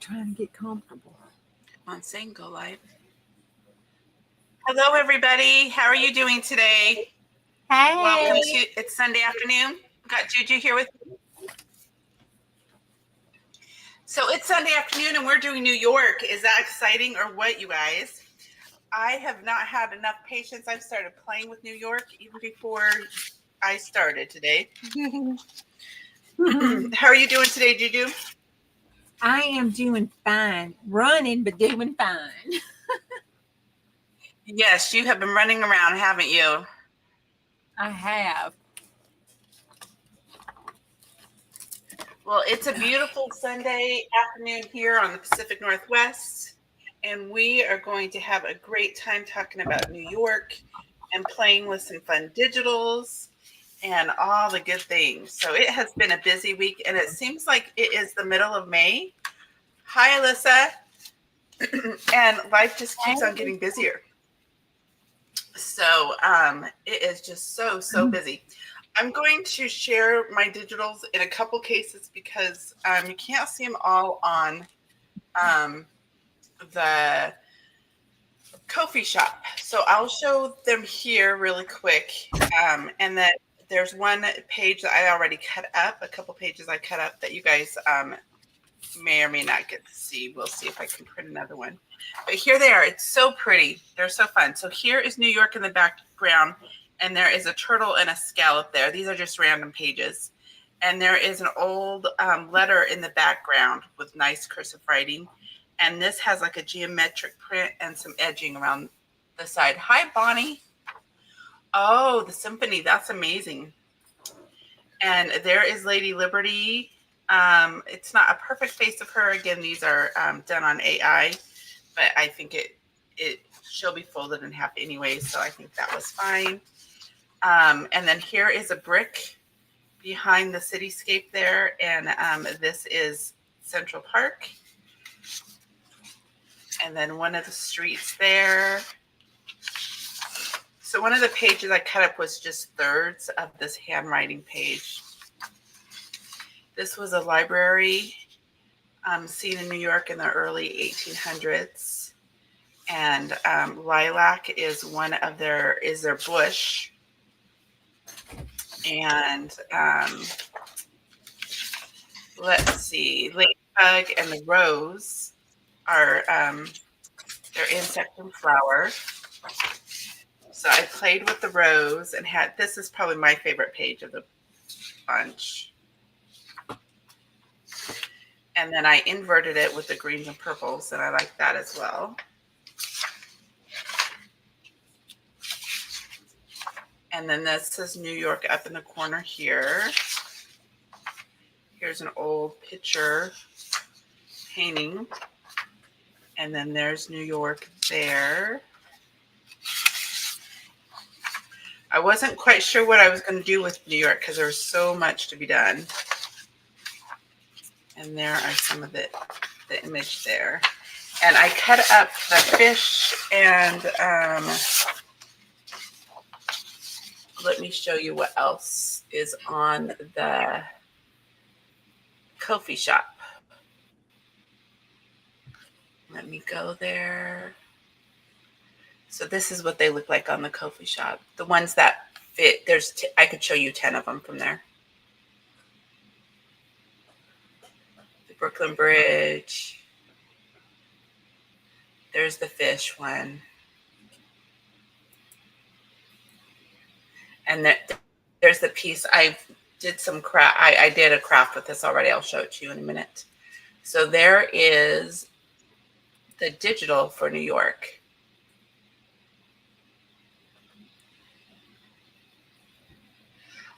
trying to get comfortable. On saying go live. Hello, everybody. How are you doing today? Hey. Welcome to, it's Sunday afternoon. Got Juju here with me. So it's Sunday afternoon and we're doing New York. Is that exciting or what, you guys? I have not had enough patience. I've started playing with New York even before I started today. How are you doing today, Juju? I am doing fine. Running, but doing fine. Yes, you have been running around, haven't you? I have. Well, it's a beautiful Sunday afternoon here on the Pacific Northwest, and we are going to have a great time talking about New York and playing with some fun digitals and all the good things. So it has been a busy week, and it seems like it is the middle of May. Hi, Alyssa. And life just keeps on getting busier. So it is just so busy. I'm going to share my digitals in a couple cases because you can't see them all on the Ko-fi shop. So I'll show them here really quick. And then there's one page that I already cut up, a couple pages I cut up that you guys may or may not get to see. We'll see if I can print another one. But here they are. It's so pretty. They're so fun. So here is New York in the background, and there is a turtle and a scallop there. These are just random pages. And there is an old letter in the background with nice cursive writing. And this has like a geometric print and some edging around the side. Hi, Bonnie. Oh, the symphony. That's amazing. And there is Lady Liberty. It's not a perfect face of her. Again, these are done on AI, but I think she'll be folded in half anyway, so I think that was fine. And then here is a brick behind the cityscape there, and this is Central Park. And then one of the streets there. So one of the pages I cut up was just thirds of this handwriting page. This was a library seen in New York in the early 1800s. And lilac is their bush. And let's see, ladybug and the rose are their insect and flower. So I played with the rose and this is probably my favorite page of the bunch. And then I inverted it with the greens and purples, and I like that as well. And then this says New York up in the corner here. Here's an old picture painting. And then there's New York there. I wasn't quite sure what I was going to do with New York because there was so much to be done. And there are some of the image there. And I cut up the fish and let me show you what else is on the Ko-fi shop. Let me go there. So this is what they look like on the Ko-fi shop. The ones that fit, I could show you 10 of them from there. The Brooklyn Bridge. There's the fish one. And there's the piece. I did some craft. I did a craft with this already. I'll show it to you in a minute. So there is the digital for New York.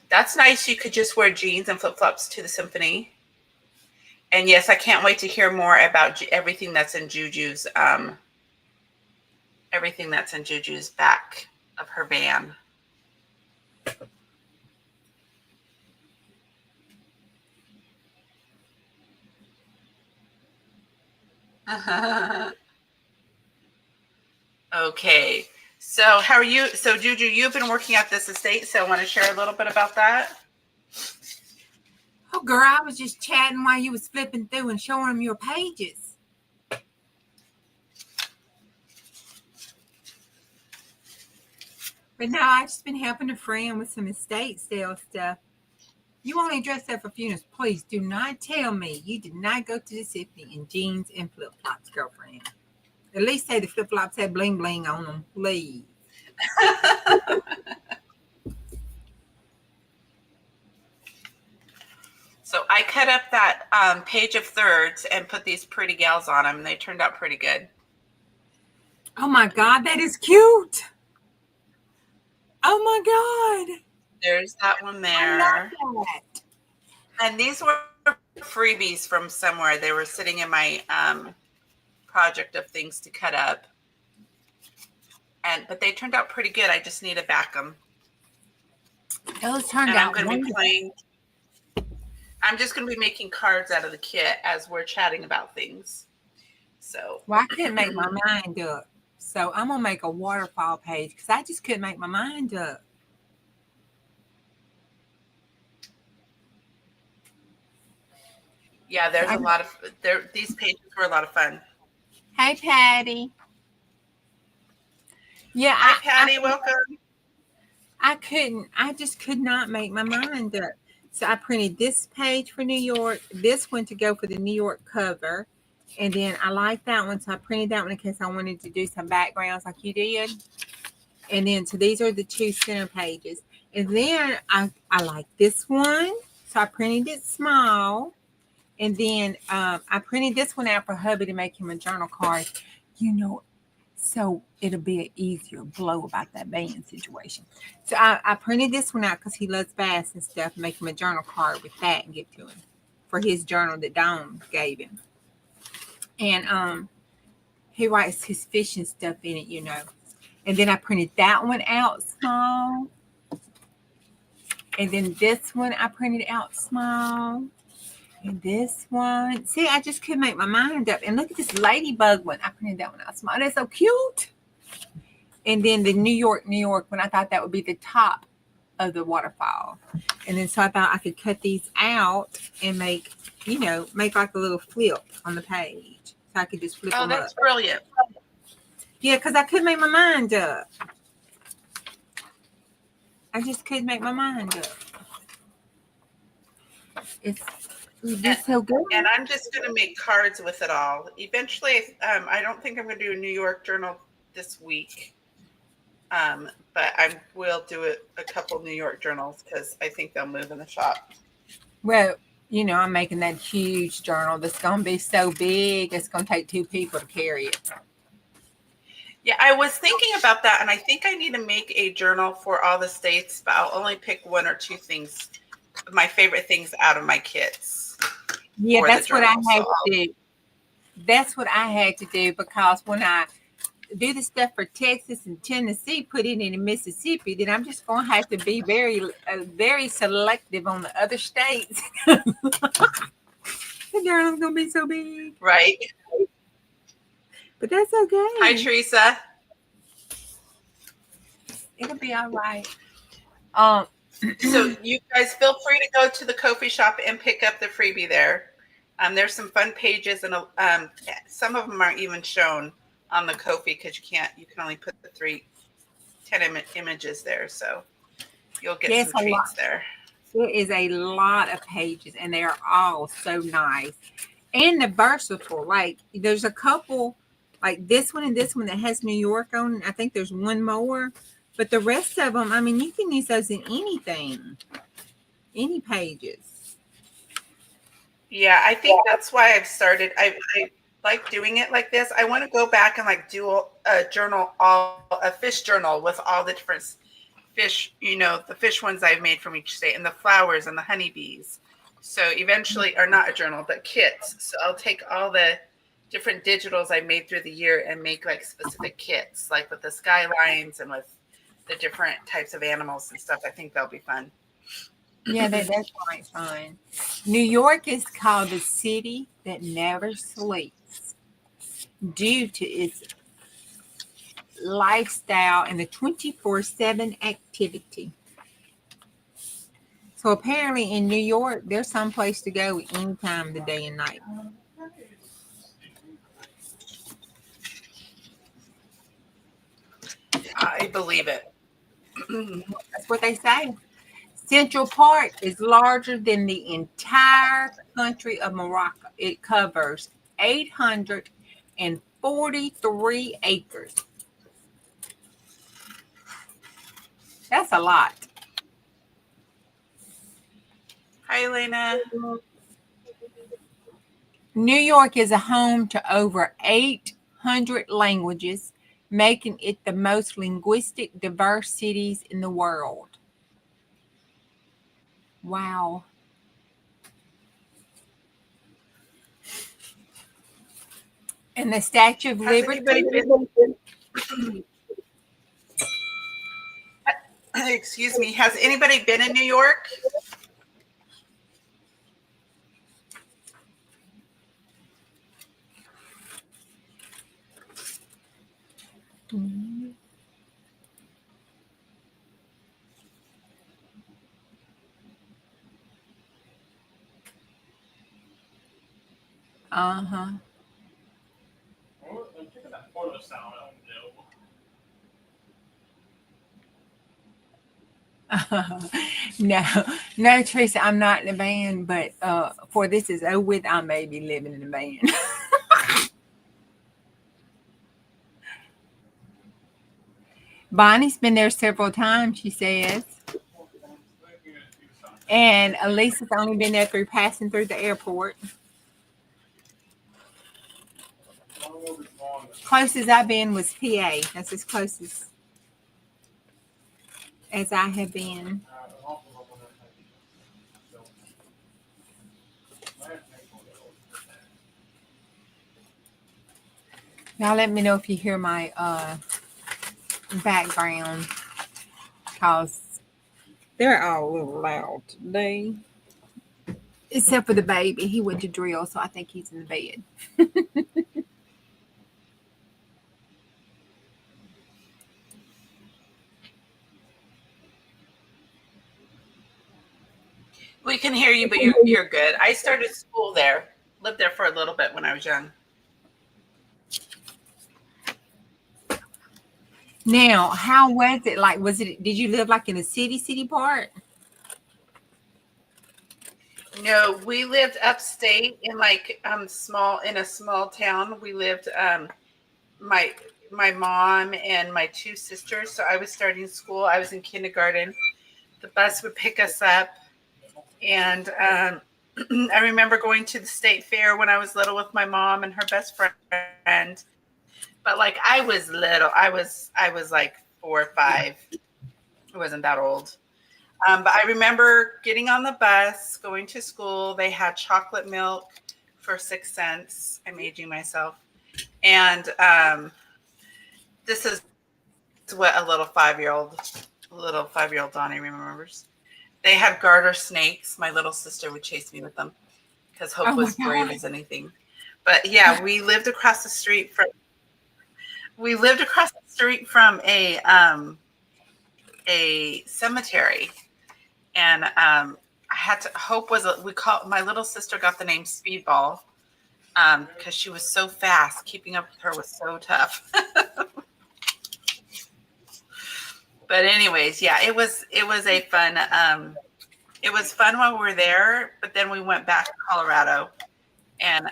That's nice. You could just wear jeans and flip-flops to the symphony. And yes, I can't wait to hear more about everything that's in Juju's back of her van. Okay. So how are you? So Juju, you've been working at this estate, so I want to share a little bit about that. Oh, girl, I was just chatting while you was flipping through and showing them your pages. But no, I've just been helping a friend with some estate sale stuff. You only dress up for funerals. Please do not tell me you did not go to the symphony in jeans and flip flops, girlfriend. At least say the flip flops had bling bling on them, please. So I cut up that page of thirds and put these pretty gals on them. They turned out pretty good. Oh my God, that is cute. Oh my God. There's that one there. I love that. And these were freebies from somewhere. They were sitting in my project of things to cut up. But they turned out pretty good. I just need to back them. Those turned And out I'm going to be wonderful. playing. I'm just going to be making cards out of the kit as we're chatting about things. So. Well, I couldn't make my mind up. So I'm going to make a waterfall page because I just couldn't make my mind up. Yeah, there's a lot of these pages were a lot of fun. Hey, Patty. Yeah, hi, Patty. Welcome. I just could not make my mind up. So I printed this page for New York, this one to go for the New York cover. And then I like that one. So I printed that one in case I wanted to do some backgrounds like you did. And then, so these are the two center pages. And then I like this one. So I printed it small. And then I printed this one out for hubby to make him a journal card. So it'll be an easier blow about that band situation. So I printed this one out because he loves bass and stuff. Make him a journal card with that and give to him for his journal that Dawn gave him. And he writes his fishing stuff in it, And then I printed that one out small. And then this one I printed out small. And this one, see, I just couldn't make my mind up. And look at this ladybug one. I printed that one out small. That's so cute. And then the New York one, I thought that would be the top of the waterfall. And then so I thought I could cut these out and make like a little flip on the page. So I could just flip them up. Oh, that's brilliant. Yeah, because I couldn't make my mind up. I just couldn't make my mind up. It's so good. And I'm just going to make cards with it all. Eventually, I don't think I'm going to do a New York journal this week. But I will do a couple New York journals because I think they'll move in the shop. Well, I'm making that huge journal that's going to be so big, it's going to take 2 people to carry it. Yeah, I was thinking about that, and I think I need to make a journal for all the states, but I'll only pick 1 or 2 things, my favorite things out of my kits. Yeah, that's what I had to do. That's what I had to do because when I do the stuff for Texas and Tennessee, put it in Mississippi, then I'm just going to have to be very selective on the other states. The journal's going to be so big. Right. But that's okay. Hi, Teresa. It'll be all right. So you guys feel free to go to the Ko-fi shop and pick up the freebie there. There's some fun pages, and some of them aren't even shown on the Ko-fi because you can only put the 10 images there. So you'll get some treats there. There is a lot of pages, and they are all so nice and they're versatile. Like there's a couple, like this one and this one that has New York on it. I think there's one more. But the rest of them, I mean, you can use those in anything, any pages. Yeah, I think that's why I've started. I like doing it like this. I want to go back and do a fish journal with all the different fish, the fish ones I've made from each state and the flowers and the honeybees. So eventually, or not a journal, but kits. So I'll take all the different digitals I made through the year and make specific kits, like with the skylines and with the different types of animals and stuff. I think that'll be fun. Yeah, that's quite fun. New York is called the city that never sleeps due to its lifestyle and the 24/7 activity. So apparently in New York, there's some place to go any time of the day and night. I believe it. That's what they say. Central Park is larger than the entire country of Morocco. It covers 843 acres. That's a lot. Hi, Elena. New York is a home to over 800 languages, making it the most linguistic diverse cities in the world. Wow. And the Statue of Has Liberty. anybody been? Excuse me. Has anybody been in New York? Uh-huh. No, no, Teresa, I'm not in a band, but for this is over with, I may be living in a band. Bonnie's been there several times, she says. And Elisa's only been there through passing through the airport. Closest I've been was PA. That's as close as I have been. Now let me know if you hear my background, because they're all a little loud today. Except for the baby. He went to drill, so I think he's in the bed. We can hear you, but you're good. I started school there. Lived there for a little bit when I was young. Now, how was it? Like, did you live like in a city part? No, we lived upstate in like in a small town. We lived my mom and my two sisters. So I was starting school. I was in kindergarten. The bus would pick us up, and I remember going to the state fair when I was little with my mom and her best friend. But like I was little, I was like 4 or 5. I wasn't that old. But I remember getting on the bus, going to school. They had chocolate milk for 6 cents. I'm aging myself. And this is what a little 5-year-old Donnie remembers. They had garter snakes. My little sister would chase me with them because Hope was brave as anything. But yeah, we lived across the street from a cemetery. And my little sister got the name Speedball because she was so fast. Keeping up with her was so tough. But anyways, yeah, it was a fun. It was fun while we were there, but then we went back to Colorado, and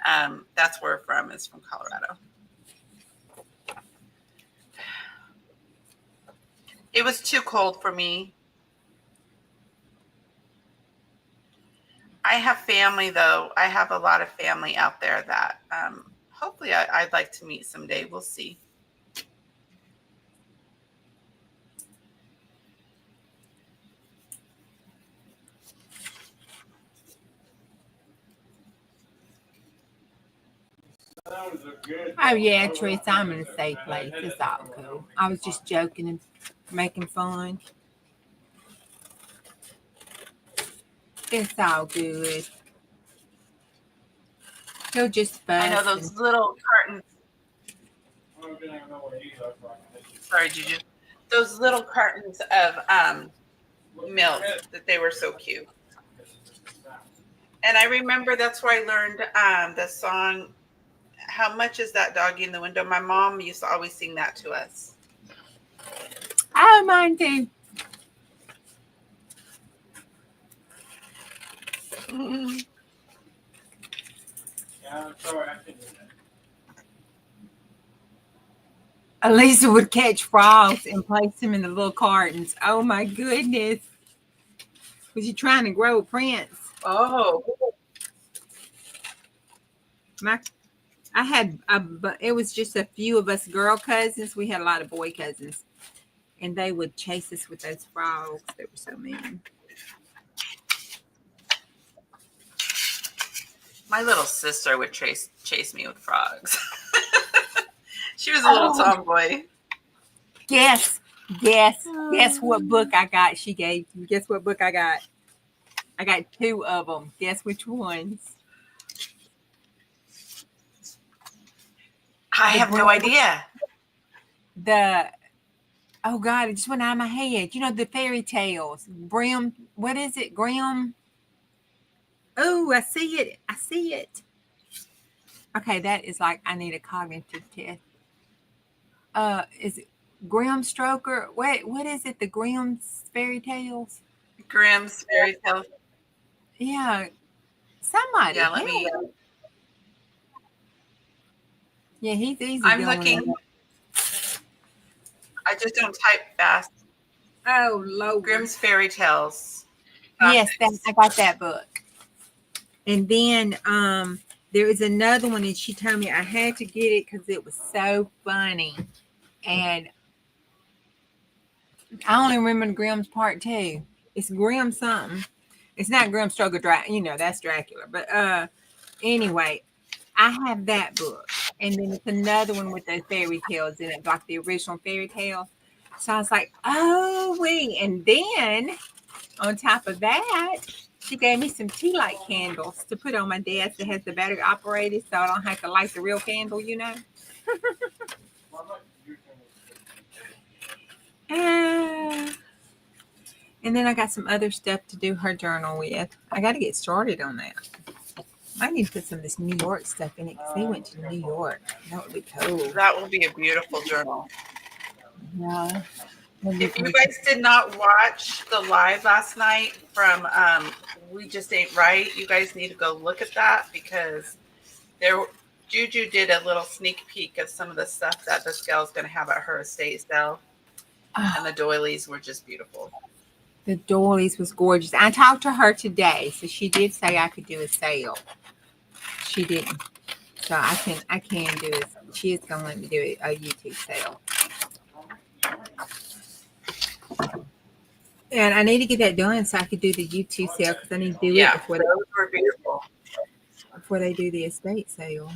that's where we're from. Is from Colorado. It was too cold for me. I have family, though. I have a lot of family out there that hopefully I'd like to meet someday. We'll see. Oh yeah, Teresa, I'm in a safe place. It's all cool. I was just joking and making fun. It's all good. He'll just fuss. I know those little cartons. Sorry, Juju. Those little cartons of milk that they were so cute. And I remember that's where I learned the song, How Much Is That Doggy in the Window? My mom used to always sing that to us. Oh, mine too. I'm sorry, I couldn't do that. Elisa would catch frogs and place them in the little cartons. Oh my goodness. Was you trying to grow a prince? Oh, I had, but it was just a few of us girl cousins. We had a lot of boy cousins, and they would chase us with those frogs. They were so mean. my little sister would chase me with frogs. She was a little tomboy. Guess what book I got? She gave me. Guess what book I got? I got 2 of them. Guess which ones? I have no idea. Oh God, it just went out of my head. You know, the fairy tales. Grimm, what is it? Grimm. Oh, I see it. I see it. Okay, that is like I need a cognitive test. Is it Grimm Stroker? What is it? The Grimm's fairy tales? Grimm's fairy tale. Yeah. Somebody. Yeah, let me. Yeah, he's easy. I'm looking. I just don't type fast. Oh, Lord. Grimm's fairy tales. Yes, I got that book. And then there is another one, and she told me I had to get it because it was so funny. And I only remember Grimm's Part 2. It's Grimm something. It's not Grimm Struggle, that's Dracula. But anyway, I have that book. And then it's another one with those fairy tales in it, like the original fairy tale. So I was like, oh, wait. And then on top of that, she gave me some tea light candles to put on my desk that has the battery operated so I don't have to light the real candle, And then I got some other stuff to do her journal with. I got to get started on that. I need to put some of this New York stuff in it because they went to New York. That would be cool. That will be a beautiful journal. Yeah. If you guys did not watch the live last night from We Just Ain't Right, you guys need to go look at that because Juju did a little sneak peek of some of the stuff that this gal's going to have at her estate sale. And the doilies were just beautiful. The doilies was gorgeous. I talked to her today, so she did say I could do a sale. She didn't. So I can do it. She is going to let me do a YouTube sale. And I need to get that done so I could do the YouTube sale because I need to do it before they do the estate sale.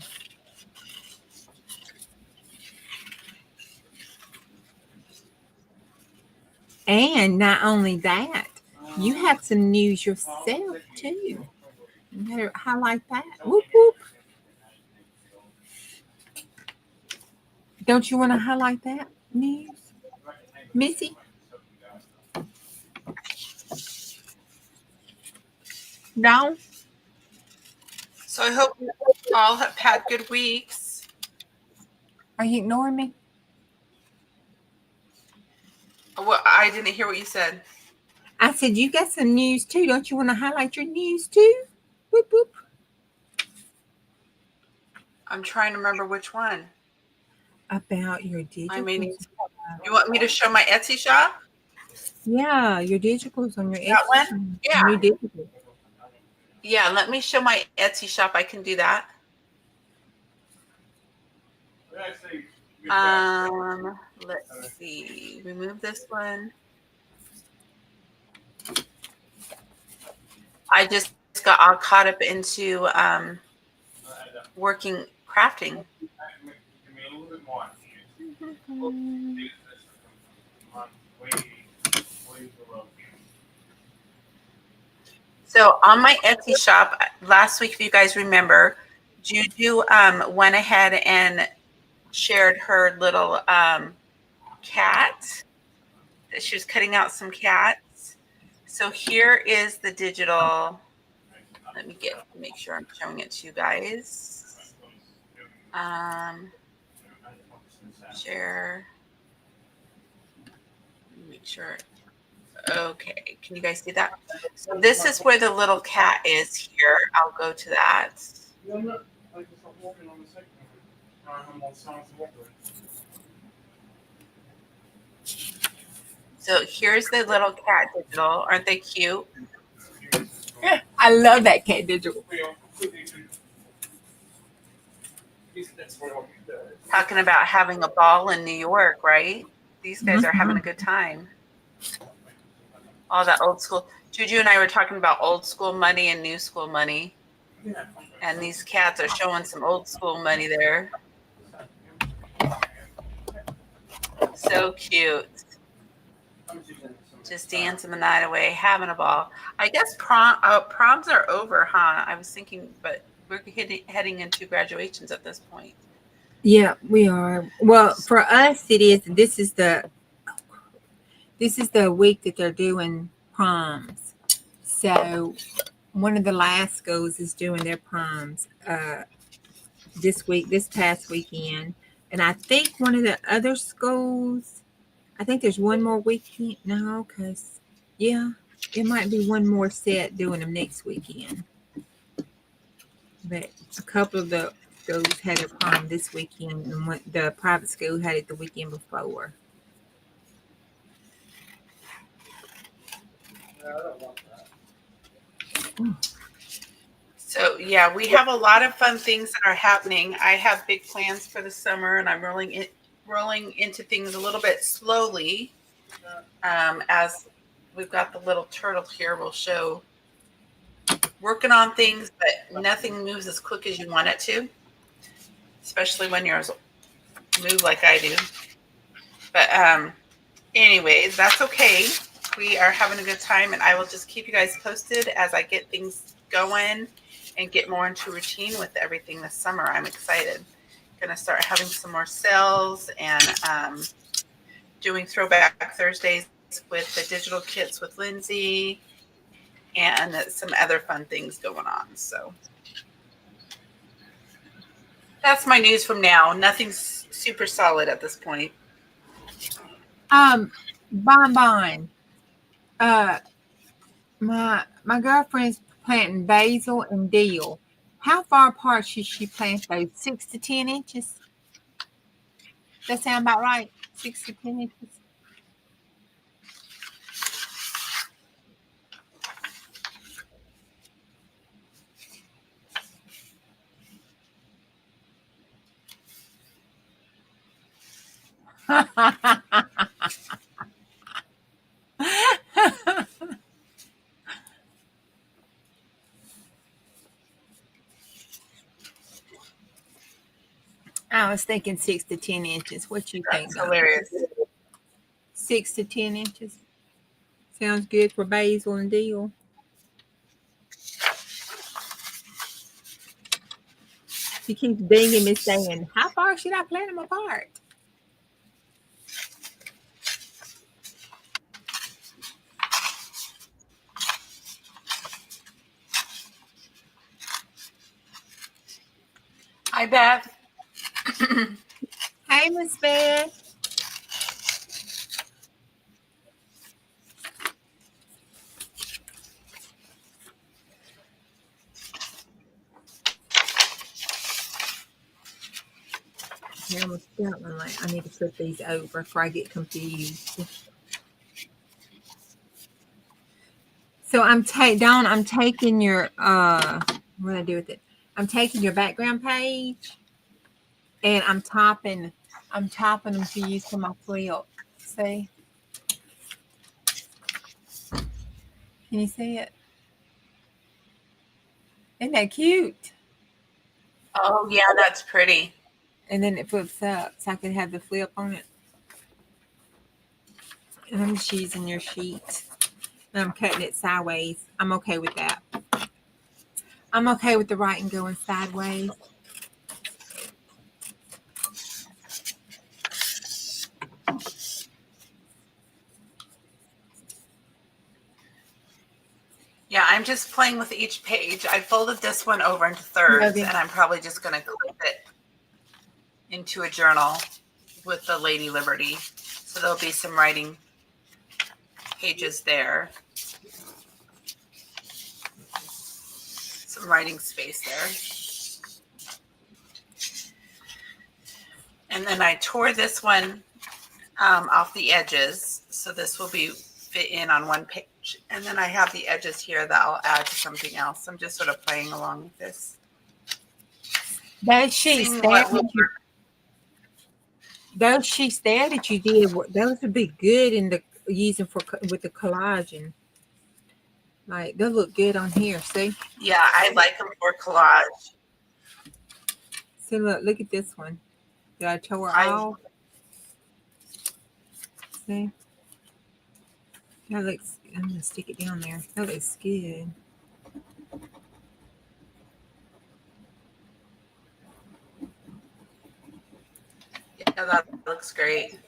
And not only that, you have some news yourself too. You better highlight that. Whoop whoop. Don't you want to highlight that news, Missy? No. So I hope you all have had good weeks. Are you ignoring me? Well, I didn't hear what you said. I said you got some news too. Don't you want to highlight your news too? Whoop whoop. I'm trying to remember which one. About your digitals. You want me to show my Etsy shop? Yeah, your digitals on your Etsy. That one? Yeah. New digitals. Yeah, let me show my Etsy shop. I can do that. Let's see. Remove this one. I just got all caught up into crafting. So on my Etsy shop, last week, if you guys remember, Juju went ahead and shared her little cat. She was cutting out some cats. So here is the digital. Let me make sure I'm showing it to you guys. Share. Make sure. Okay, can you guys see that? So this is where the little cat is here. I'll go to that. So here's the little cat digital. Aren't they cute? I love that cat digital. Talking about having a ball in New York, right? These guys are having a Mhm. good time. All that old school. Juju and I were talking about old school money and new school money. And these cats are showing some old school money there. So cute. Just dancing the night away, having a ball. I guess proms are over, huh? I was thinking, but we're heading into graduations at this point. Yeah, we are. Well, for us, it is. This is the week that they're doing proms. So one of the last schools is doing their proms this week, this past weekend, and I think one of the other schools. I think there's one more weekend. No, because yeah, it might be one more set doing them next weekend. But a couple of the schools had a prom this weekend, and the private school had it the weekend before. So yeah, we have a lot of fun things that are happening. I have big plans for the summer, and I'm rolling into things a little bit slowly. As we've got the little turtle here, we'll show working on things, but nothing moves as quick as you want it to, especially when you're move like I do. But anyways, that's okay. We are having a good time, and I will just keep you guys posted as I get things going and get more into routine with everything this summer. I'm excited. Gonna start having some more sales and doing throwback Thursdays with the digital kits with Lindsay and some other fun things going on. So that's my news from now. Nothing's super solid at this point. Um, Bonbon. Uh, my girlfriend's planting basil and dill. How far apart should she plant those? 6 to 10 inches. That sound about right. 6 to 10 inches. I was thinking 6 to 10 inches. What you think, That's Donna? hilarious. 6 to 10 inches. Sounds good for basil and dill. She keeps dinging me saying, how far should I plant them apart? Hi, Beth. Hey, Miss Beth. Here, I'm going to start one like I need to flip these over before I get confused. So Dawn, I'm taking your what do I do with it? I'm taking your background page and I'm topping them to use for my quilt. See? Can you see it? Isn't that cute? Oh, yeah, that's pretty. And then it flips up so I can have the flip on it. And I'm just using your sheet. And I'm cutting it sideways. I'm okay with that. I'm okay with the writing going sideways. Yeah, I'm just playing with each page. I folded this one over into thirds, and I'm probably just going to clip it into a journal with the Lady Liberty. So there'll be some writing pages there. Some writing space there. And then I tore this one off the edges. So this will be fit in on one page. And then I have the edges here that I'll add to something else. I'm just sort of playing along with this. Those sheets there that you did, those would be good in the using for with the collagen. Like they'll look good on here. See? Yeah, I like them for collage. See, look at this one. Did I tore off? See? That looks. I'm gonna stick it down there. That looks good. Yeah, that looks great.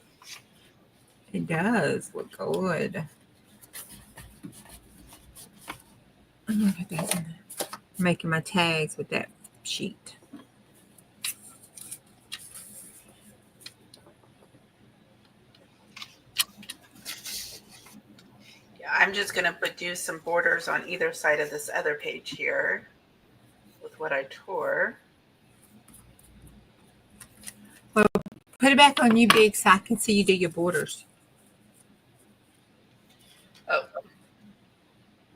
It does look good. I'm gonna put that in there. Making my tags with that sheet. Yeah, I'm just gonna do some borders on either side of this other page here with what I tore. Well, put it back on you, Big, so I can see you do your borders. Oh,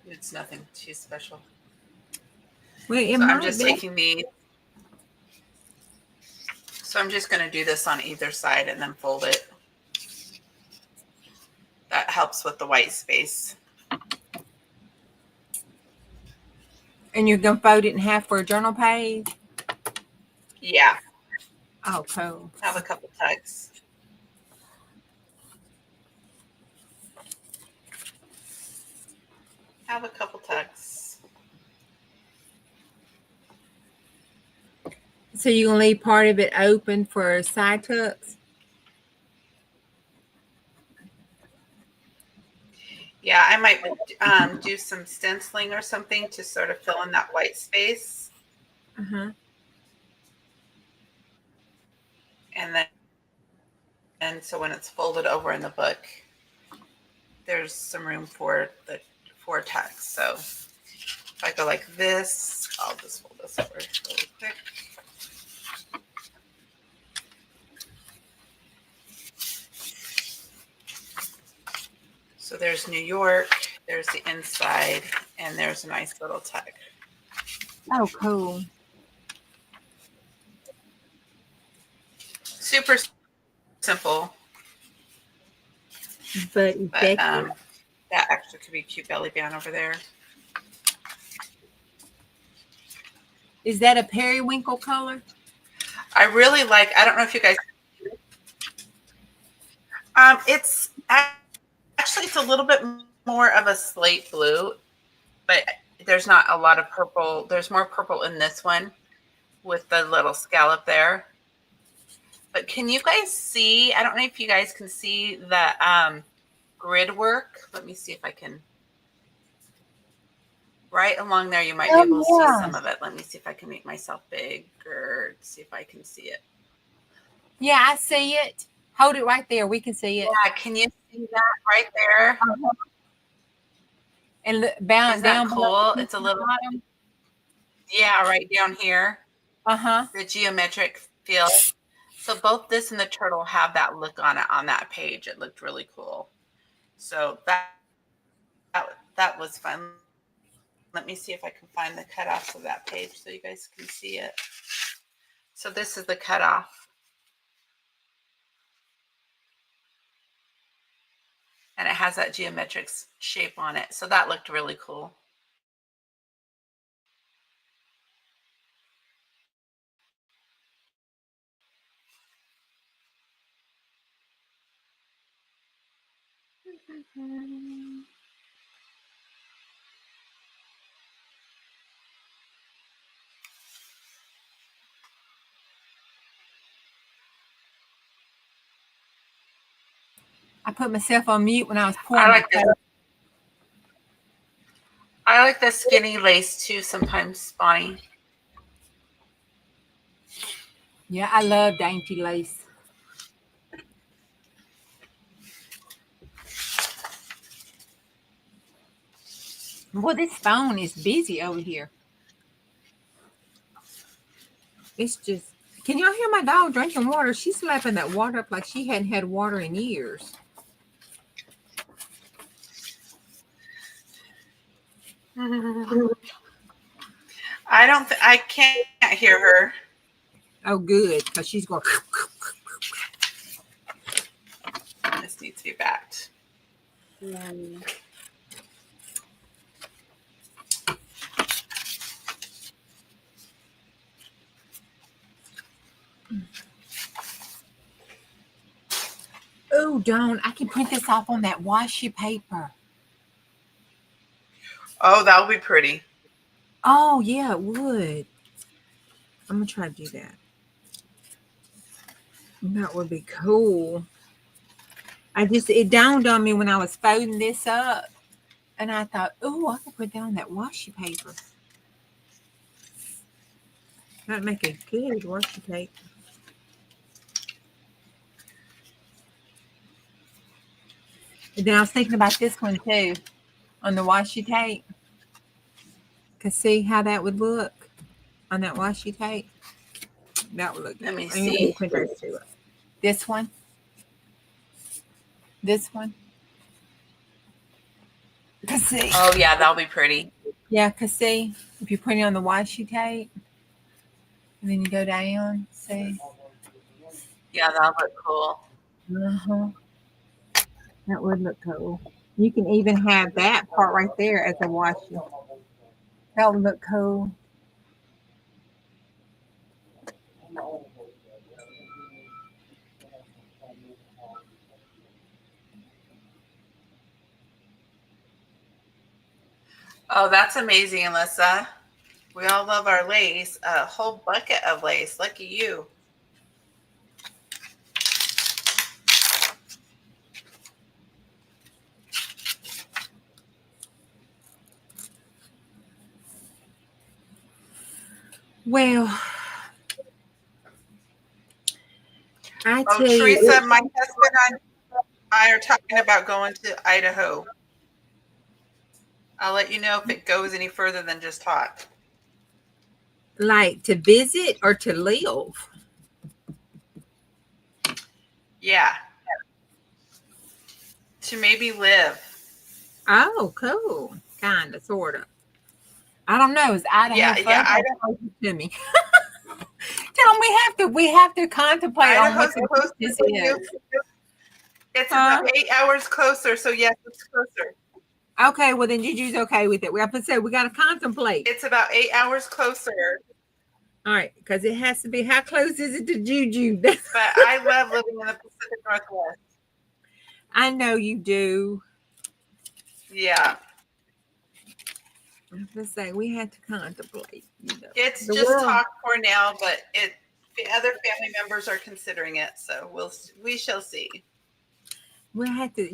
it's nothing too special. Well, so I'm just taking these. So I'm just going to do this on either side and then fold it. That helps with the white space. And you're going to fold it in half for a journal page? Yeah. Oh, cool. Have a couple tucks. Have a couple tucks. So you're going to leave part of it open for side tucks? Yeah, I might do some stenciling or something to sort of fill in that white space. Uh-huh. And so when it's folded over in the book, there's some room for the four tucks. So if I go like this, I'll just fold this over really quick. So there's New York, there's the inside, and there's a nice little tuck. Oh, cool. Super simple. But effective. That actually could be a cute belly band over there. Is that a periwinkle color? I really like, I don't know if you guys, it's actually, it's a little bit more of a slate blue, but there's not a lot of purple. There's more purple in this one with the little scallop there. But can you guys see, I don't know if you guys can see the grid work. Let me see if I can. Right along there, you might be able to see some of it. Let me see if I can make myself bigger, see if I can see it. Yeah, I see it. Hold it right there. We can see it. Yeah, can you see that right there? Uh-huh. And look, bound down cool. It's a little bottom. Yeah, right down here. Uh-huh. The geometric feel. So both this and the turtle have that look on it on that page. It looked really cool. So that was fun. Let me see if I can find the cutoffs of that page so you guys can see it. So this is the cutoff. And it has that geometric shape on it. So that looked really cool. I put myself on mute when I was pouring. I like the skinny lace too sometimes, Bonnie. Yeah, I love dainty lace. Well, this phone is busy over here. It's just. Can y'all hear my dog drinking water? She's lapping that water up like she hadn't had water in years. I can't hear her. Oh, good, because she's going. This needs to be backed. Mm. Oh, Dawn, I can print this off on that washi paper. Oh, that would be pretty. Oh, yeah, it would. I'm going to try to do that. That would be cool. It dawned on me when I was folding this up, and I thought, oh, I could put down that washi paper. That'd make a good washi tape. And then I was thinking about this one too, on the washi tape. Cause see how that would look on that washi tape. That would look good. Let me see. Print those two up. This one. This one. Cause see. Oh yeah, that'll be pretty. Yeah, cause see, if you print it on the washi tape, and then you go down, see. Yeah, that'll look cool. That would look cool. You can even have that part right there as a washi. That would look cool. Oh, that's amazing, Alyssa. We all love our lace. A whole bucket of lace. Lucky you. Well, I tell Teresa, you, my husband and I are talking about going to Idaho. I'll let you know if it goes any further than just talk. like to visit or to live. Yeah. To maybe live. Oh, cool. Kind of, sort of. I don't know. Is Idaho Idaho to me? Tell them we have to contemplate on what close this to is. you. It's about 8 hours closer, so yes, it's closer. Okay, well then Juju's okay with it. We have to say we got to contemplate. It's about 8 hours closer. All right, because it has to be. How close is it to Juju? But I love living in the Pacific Northwest. I know you do. Yeah. I have to say we had to contemplate. It's just talk for now, but the other family members are considering it, so we shall see. We had to,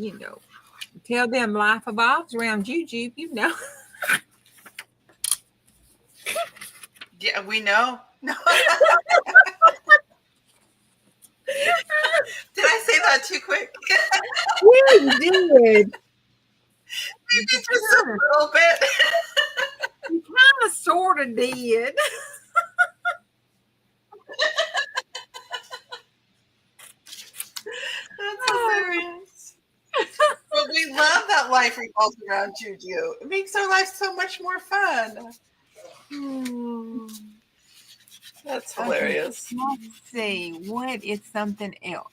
tell them life evolves around Juju, Yeah, we know. No. Did I say that too quick? Yeah, you did. Just a little bit. You kind of sort of did. That's hilarious. But we love that life revolves around Juju. It makes our life so much more fun. That's hilarious. Okay, let's see. What is something else?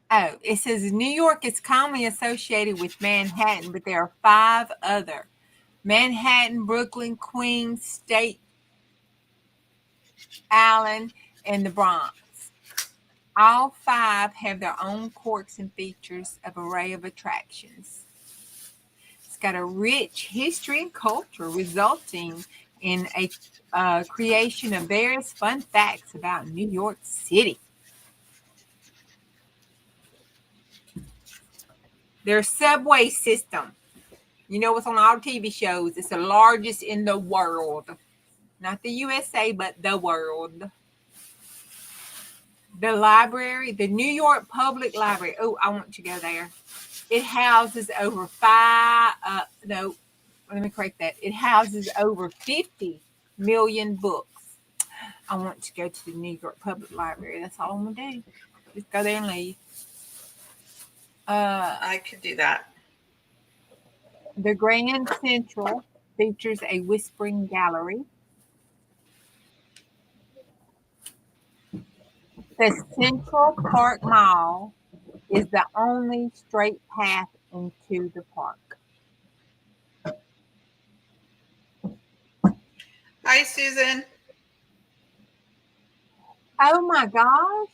Oh, it says New York is commonly associated with Manhattan, but there are 5 other. Manhattan, Brooklyn, Queens, State Island, and the Bronx. All 5 have their own quirks and features of array of attractions. It's got a rich history and culture, resulting in a creation of various fun facts about New York City. Their subway system, what's on all TV shows, it's the largest in the world. Not the USA, but the world. The library, the New York Public Library. Oh, I want to go there. It houses over five. No, let me correct that. It houses over 50 million books. I want to go to the New York Public Library. That's all I'm gonna do. Just go there and leave. I could do that. The Grand Central features a whispering gallery. The Central Park Mall is the only straight path into the park. Hi, Susan. Oh my gosh.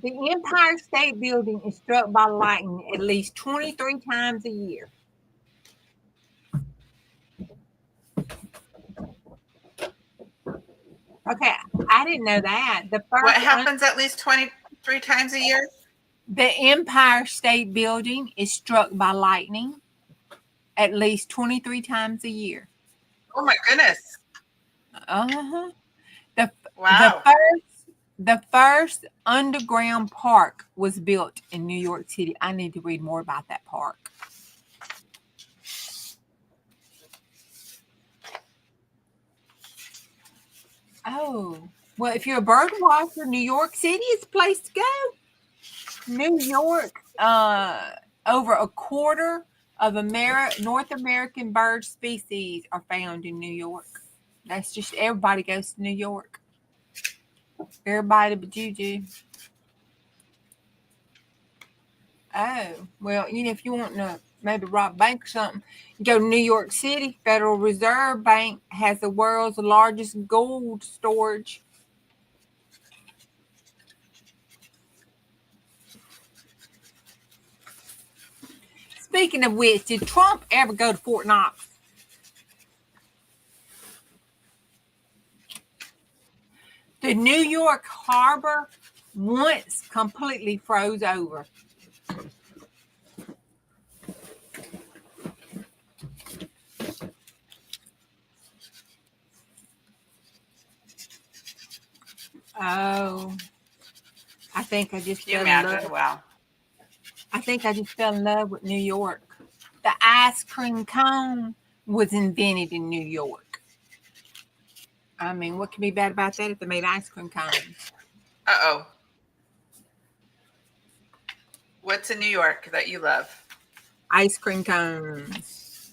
The Empire State Building is struck by lightning at least 23 times a year. Okay, I didn't know that. What happens at least 23 times a year? The Empire State Building is struck by lightning at least 23 times a year. Oh my goodness. Uh-huh. The Wow. the first underground park was built in New York City. I need to read more about that park. Oh, well, if you're a bird watcher, New York City is a place to go. New York, over a quarter of North American bird species are found in New York. That's just everybody goes to New York. Everybody but Juju. Oh, well, if you want to maybe rob a bank or something, you go to New York City. Federal Reserve Bank has the world's largest gold storage. Speaking of which, did Trump ever go to Fort Knox? The New York harbor once completely froze over. Oh, I think I just Can you fell in love. imagine? Wow. I think I just fell in love with New York. The ice cream cone was invented in New York. I mean, what can be bad about that if they made ice cream cones? Uh-oh. What's in New York that you love? Ice cream cones.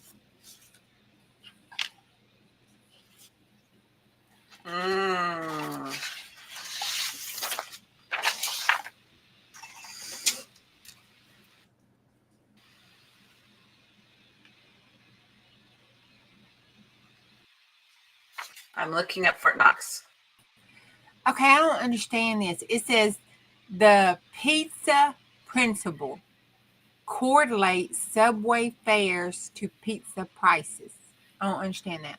Mm. I'm looking up Fort Knox. Okay, I don't understand this. It says the pizza principle correlates subway fares to pizza prices. I don't understand that.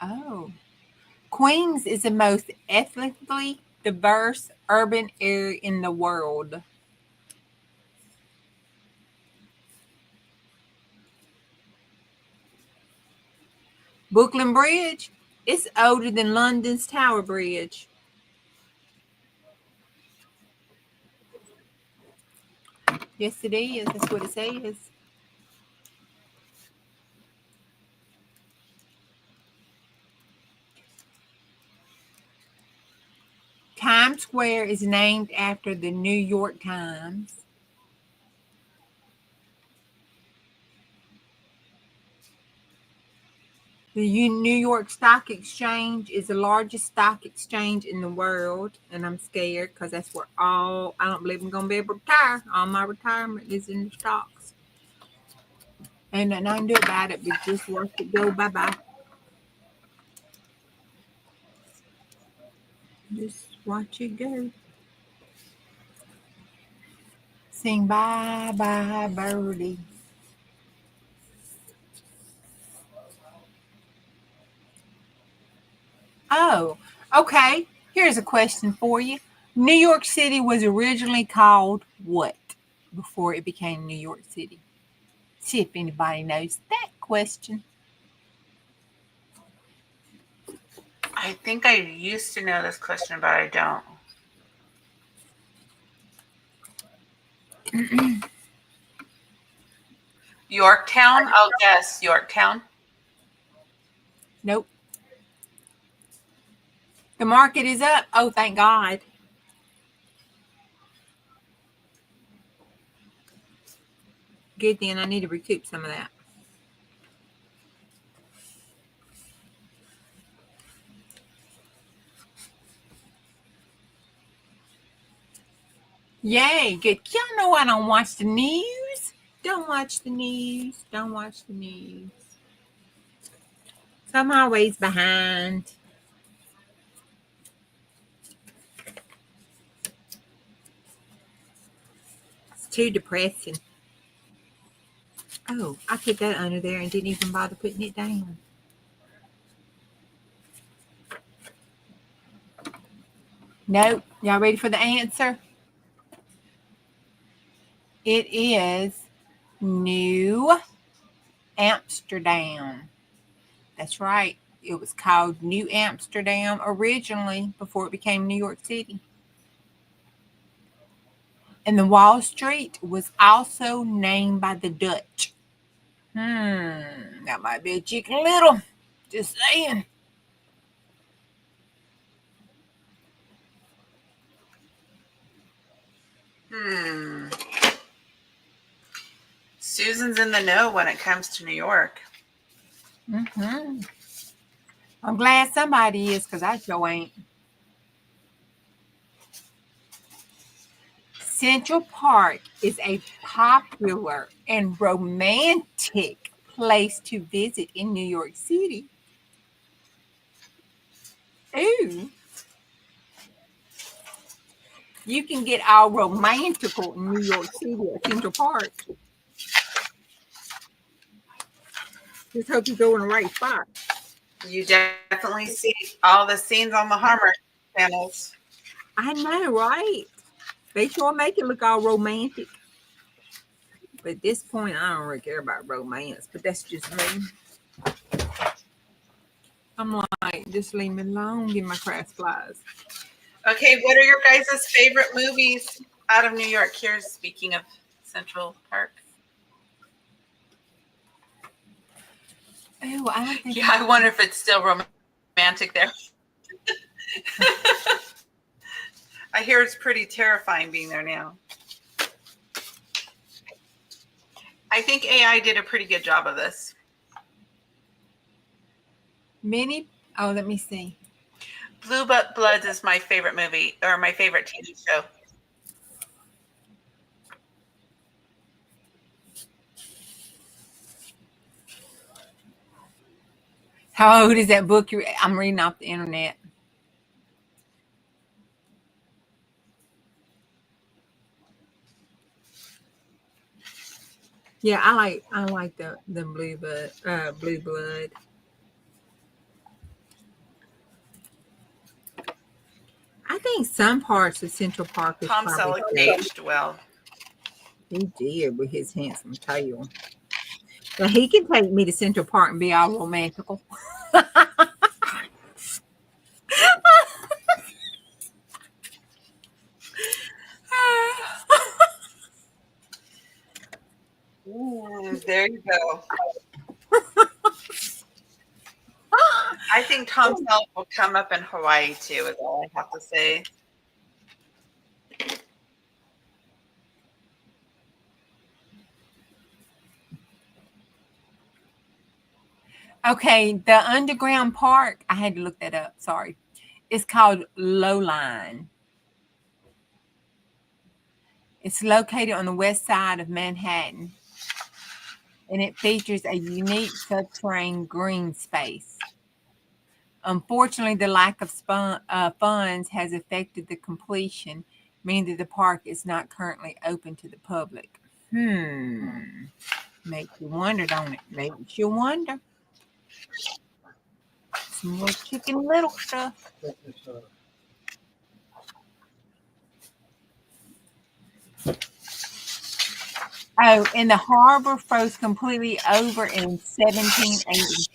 Oh. Queens is the most ethnically diverse urban area in the world. Brooklyn Bridge is older than London's Tower Bridge. Yes, it is. That's what it says. Times Square is named after the New York Times. The New York Stock Exchange is the largest stock exchange in the world, and I'm scared because that's where I don't believe I'm going to be able to retire. All my retirement is in the stocks. Ain't nothing I can do about it, but just watch it go bye-bye. Just watch it go. Sing bye bye birdie. Oh, okay. Here's a question for you. New York City was originally called what before it became New York City? See if anybody knows that question. I think I used to know this question, but I don't. Yorktown? I'll guess Yorktown. Nope. The market is up. Oh, thank God. Good then. I need to recoup some of that. Yay, good. Y'all know I don't watch the news. Don't watch the news. Don't watch the news. So I'm always behind. It's too depressing. Oh, I put that under there and didn't even bother putting it down. Nope. Y'all ready for the answer? It is New Amsterdam. That's right. It was called New Amsterdam originally before it became New York City. And the Wall Street was also named by the Dutch. That might be a Chicken Little. Just saying. Susan's in the know when it comes to New York. I'm glad somebody is, because I sure ain't. Central Park is a popular and romantic place to visit in New York City. Ooh. You can get all romantical in New York City at Central Park. Just hope you go in the right spot. You definitely see all the scenes on the Hallmark channels. I know, right? They sure make it look all romantic. But at this point, I don't really care about romance, but that's just me. I'm like, just leave me alone, get my craft supplies. Okay, what are your guys' favorite movies out of New York? Here's speaking of Central Park. Oh, I don't think. Yeah, I wonder if it's still romantic there. I hear it's pretty terrifying being there now. I think AI did a pretty good job of this. Oh, let me see. Blue Bloods is my favorite movie, or my favorite TV show. How old is that book? I'm reading off the internet. Yeah, I like the blue blood. I think some parts of Central Park is Tom probably Selleck aged well. He did with his handsome tail. But he can take me to Central Park and be all romantical. There you go. I think Tom Selleck will come up in Hawaii too, is all I have to say. Okay, the underground park, I had to look that up, sorry. It's called Lowline. It's located on the west side of Manhattan, and it features a unique subterranean green space. Unfortunately, the lack of funds has affected the completion, meaning that the park is not currently open to the public. Makes you wonder, don't it? Makes you wonder. Some more Chicken Little stuff. Oh, and the harbor froze completely over in 1780.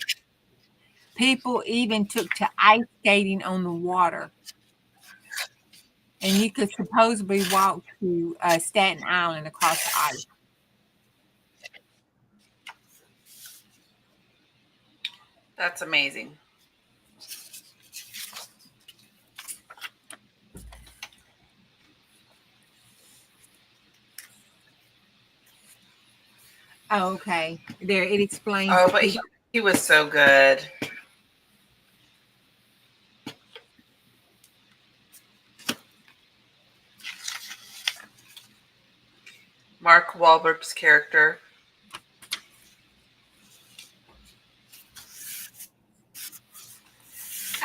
People even took to ice skating on the water. and you could supposedly walk to Staten Island across the ice. That's amazing. Oh, okay. There, it explains. Oh, but he was so good. Mark Wahlberg's character.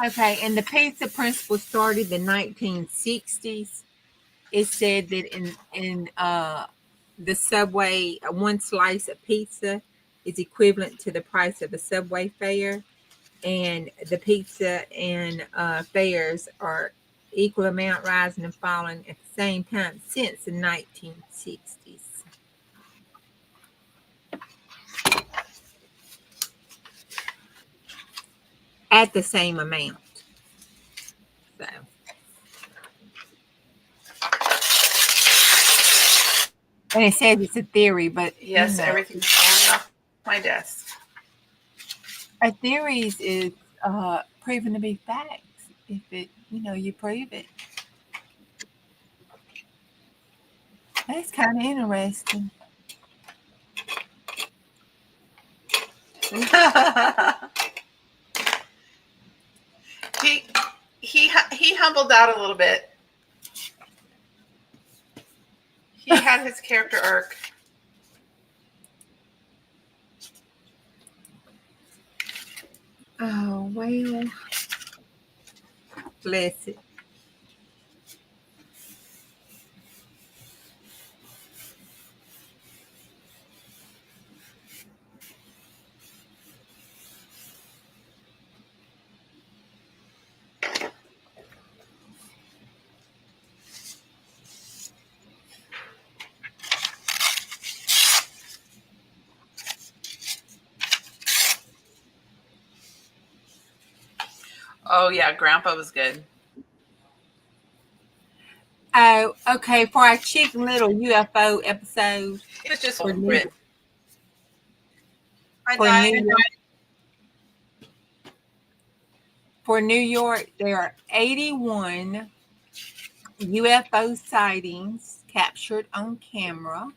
Okay, and the pizza principle started in the 1960s. It said that in the Subway, one slice of pizza is equivalent to the price of a Subway fare, and the pizza and fares are equal amount, rising and falling at the same time since the 1960s. At the same amount. So. And it says it's a theory, but Yes, everything's falling off my desk. a theories is proven to be facts if it, you prove it. That's kind of interesting. he humbled out a little bit. He had his character arc. Oh, well. Bless it. Oh yeah, Grandpa was good. Oh, okay. For our Chicken Little UFO episode It was just for New, for New York, for New York, there are 81 UFO sightings captured on camera.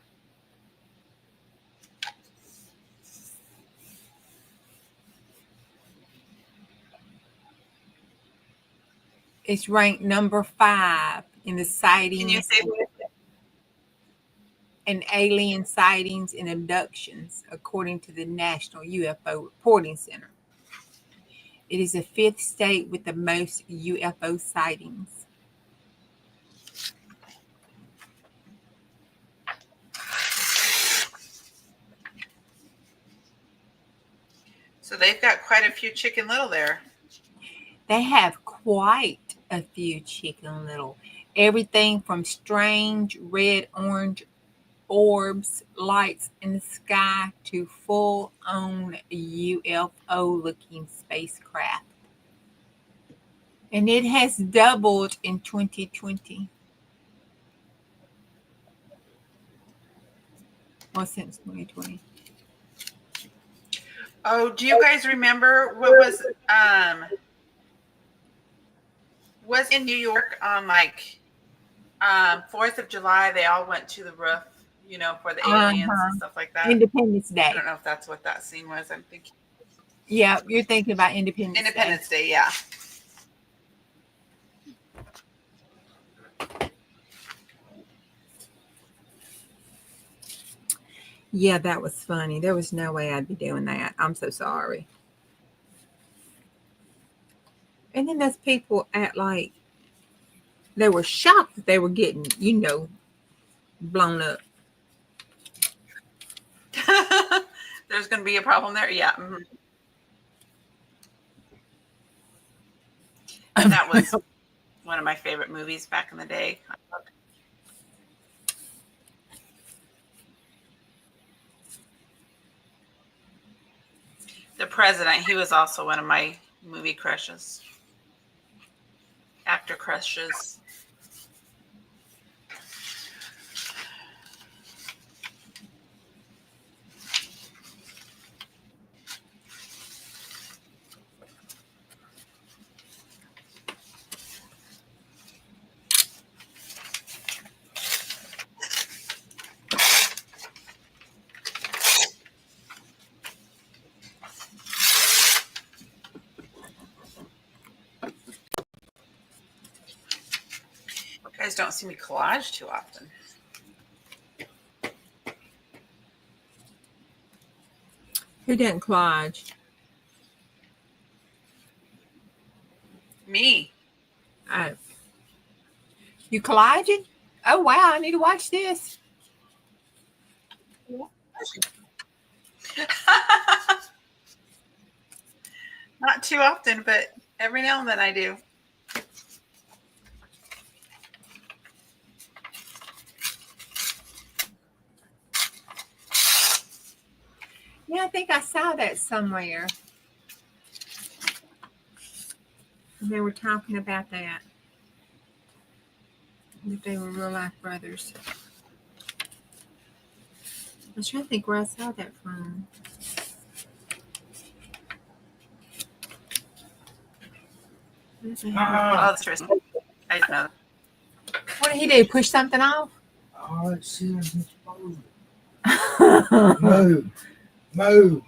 It's ranked number 5 in the sightings and alien sightings and abductions, according to the National UFO Reporting Center. It is the 5th state with the most UFO sightings. So they've got quite a few Chicken Little there. They have quite a few Chicken Little. Everything from strange red-orange orbs, lights in the sky, to full-on UFO-looking spacecraft. And it has doubled in 2020. Well, since 2020. Oh, do you guys remember what was in New York on like 4th of July? They all went to the roof, for the aliens and stuff like that. Independence Day. I don't know if that's what that scene was. I'm thinking. Yeah, you're thinking about Independence Day. Yeah. Yeah, that was funny. There was no way I'd be doing that. I'm so sorry. And then those people act like they were shocked that they were getting, blown up. There's going to be a problem there. Yeah. Mm-hmm. And that was one of my favorite movies back in the day. The President, he was also one of my movie crushes. Actor crushes. just don't see me collage too often. Who doesn't collage? Me. Oh. You collaging? Oh, wow. I need to watch this. Not too often, but every now and then I do. Yeah, I think I saw that somewhere. They were talking about that. That they were real life brothers. I was trying to think where I saw that from. Oh, that's interesting. I don't know. What did he do? Push something off? Oh, it says it's move. Move.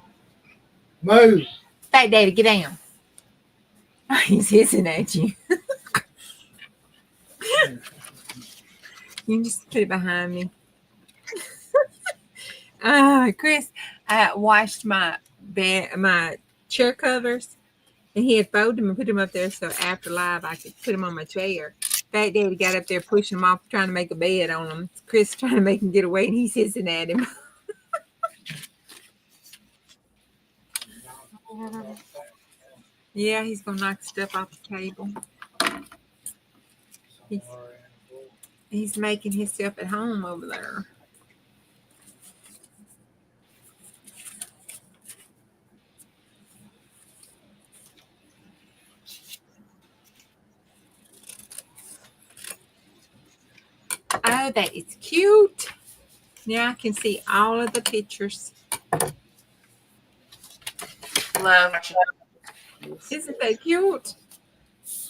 Move. Fat Daddy, get down. He's hissing at you. You can just put it behind me. Chris washed my chair covers, and he had folded them and put them up there so after live I could put them on my chair. Fat Daddy got up there pushing them off, trying to make a bed on them. Chris trying to make him get away, and he's hissing at him. Yeah, he's gonna knock stuff off the table. He's making himself at home over there. Oh, that is cute. Now I can see all of the pictures. Love watching. Isn't that cute?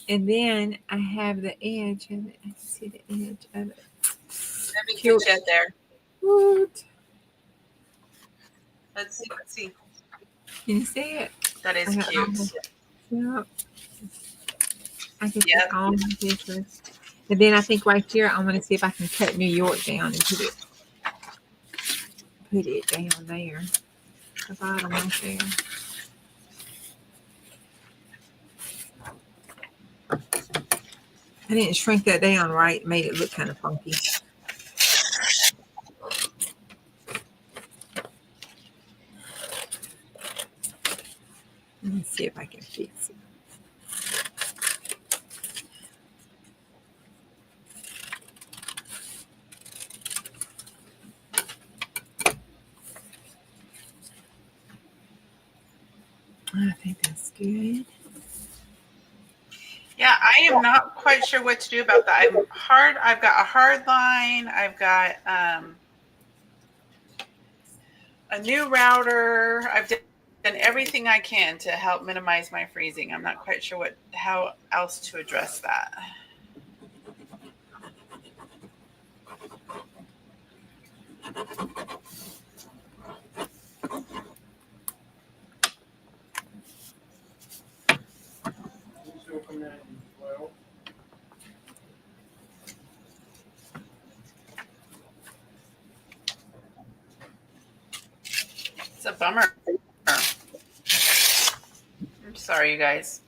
And then I have the edge of it. I can see the edge of it. Let me cute yet there. Cute. Let's see. Can you see it? That is cute. Yep. I can see all the pictures. And then I think right here, I want to see if I can cut New York down and put it down there. The bottom right there. I didn't shrink that down right. It made it look kind of funky. Let me see if I can fix it. I think that's good. Yeah, I am not quite sure what to do about that. I've got a hard line. I've got a new router. I've done everything I can to help minimize my freezing. I'm not quite sure how else to address that. It's a bummer. I'm sorry, you guys.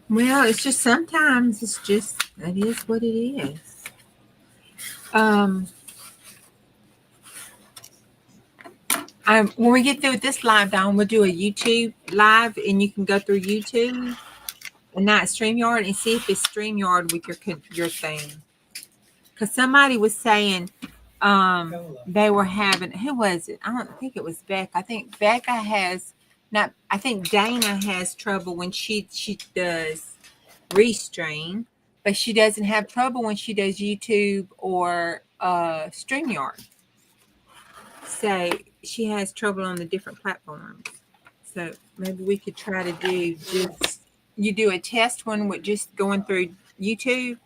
Well, it's just sometimes that is what it is. When we get through with this live, Dawn, we'll do a YouTube live, and you can go through YouTube and not StreamYard and see if it's StreamYard with your thing. Because somebody was saying they were having, who was it? I don't think it was Becca. I think Becca has not. I think Dana has trouble when she does Restream, but she doesn't have trouble when she does YouTube or StreamYard. So she has trouble on the different platforms. So maybe we could try to do you do a test one with just going through YouTube.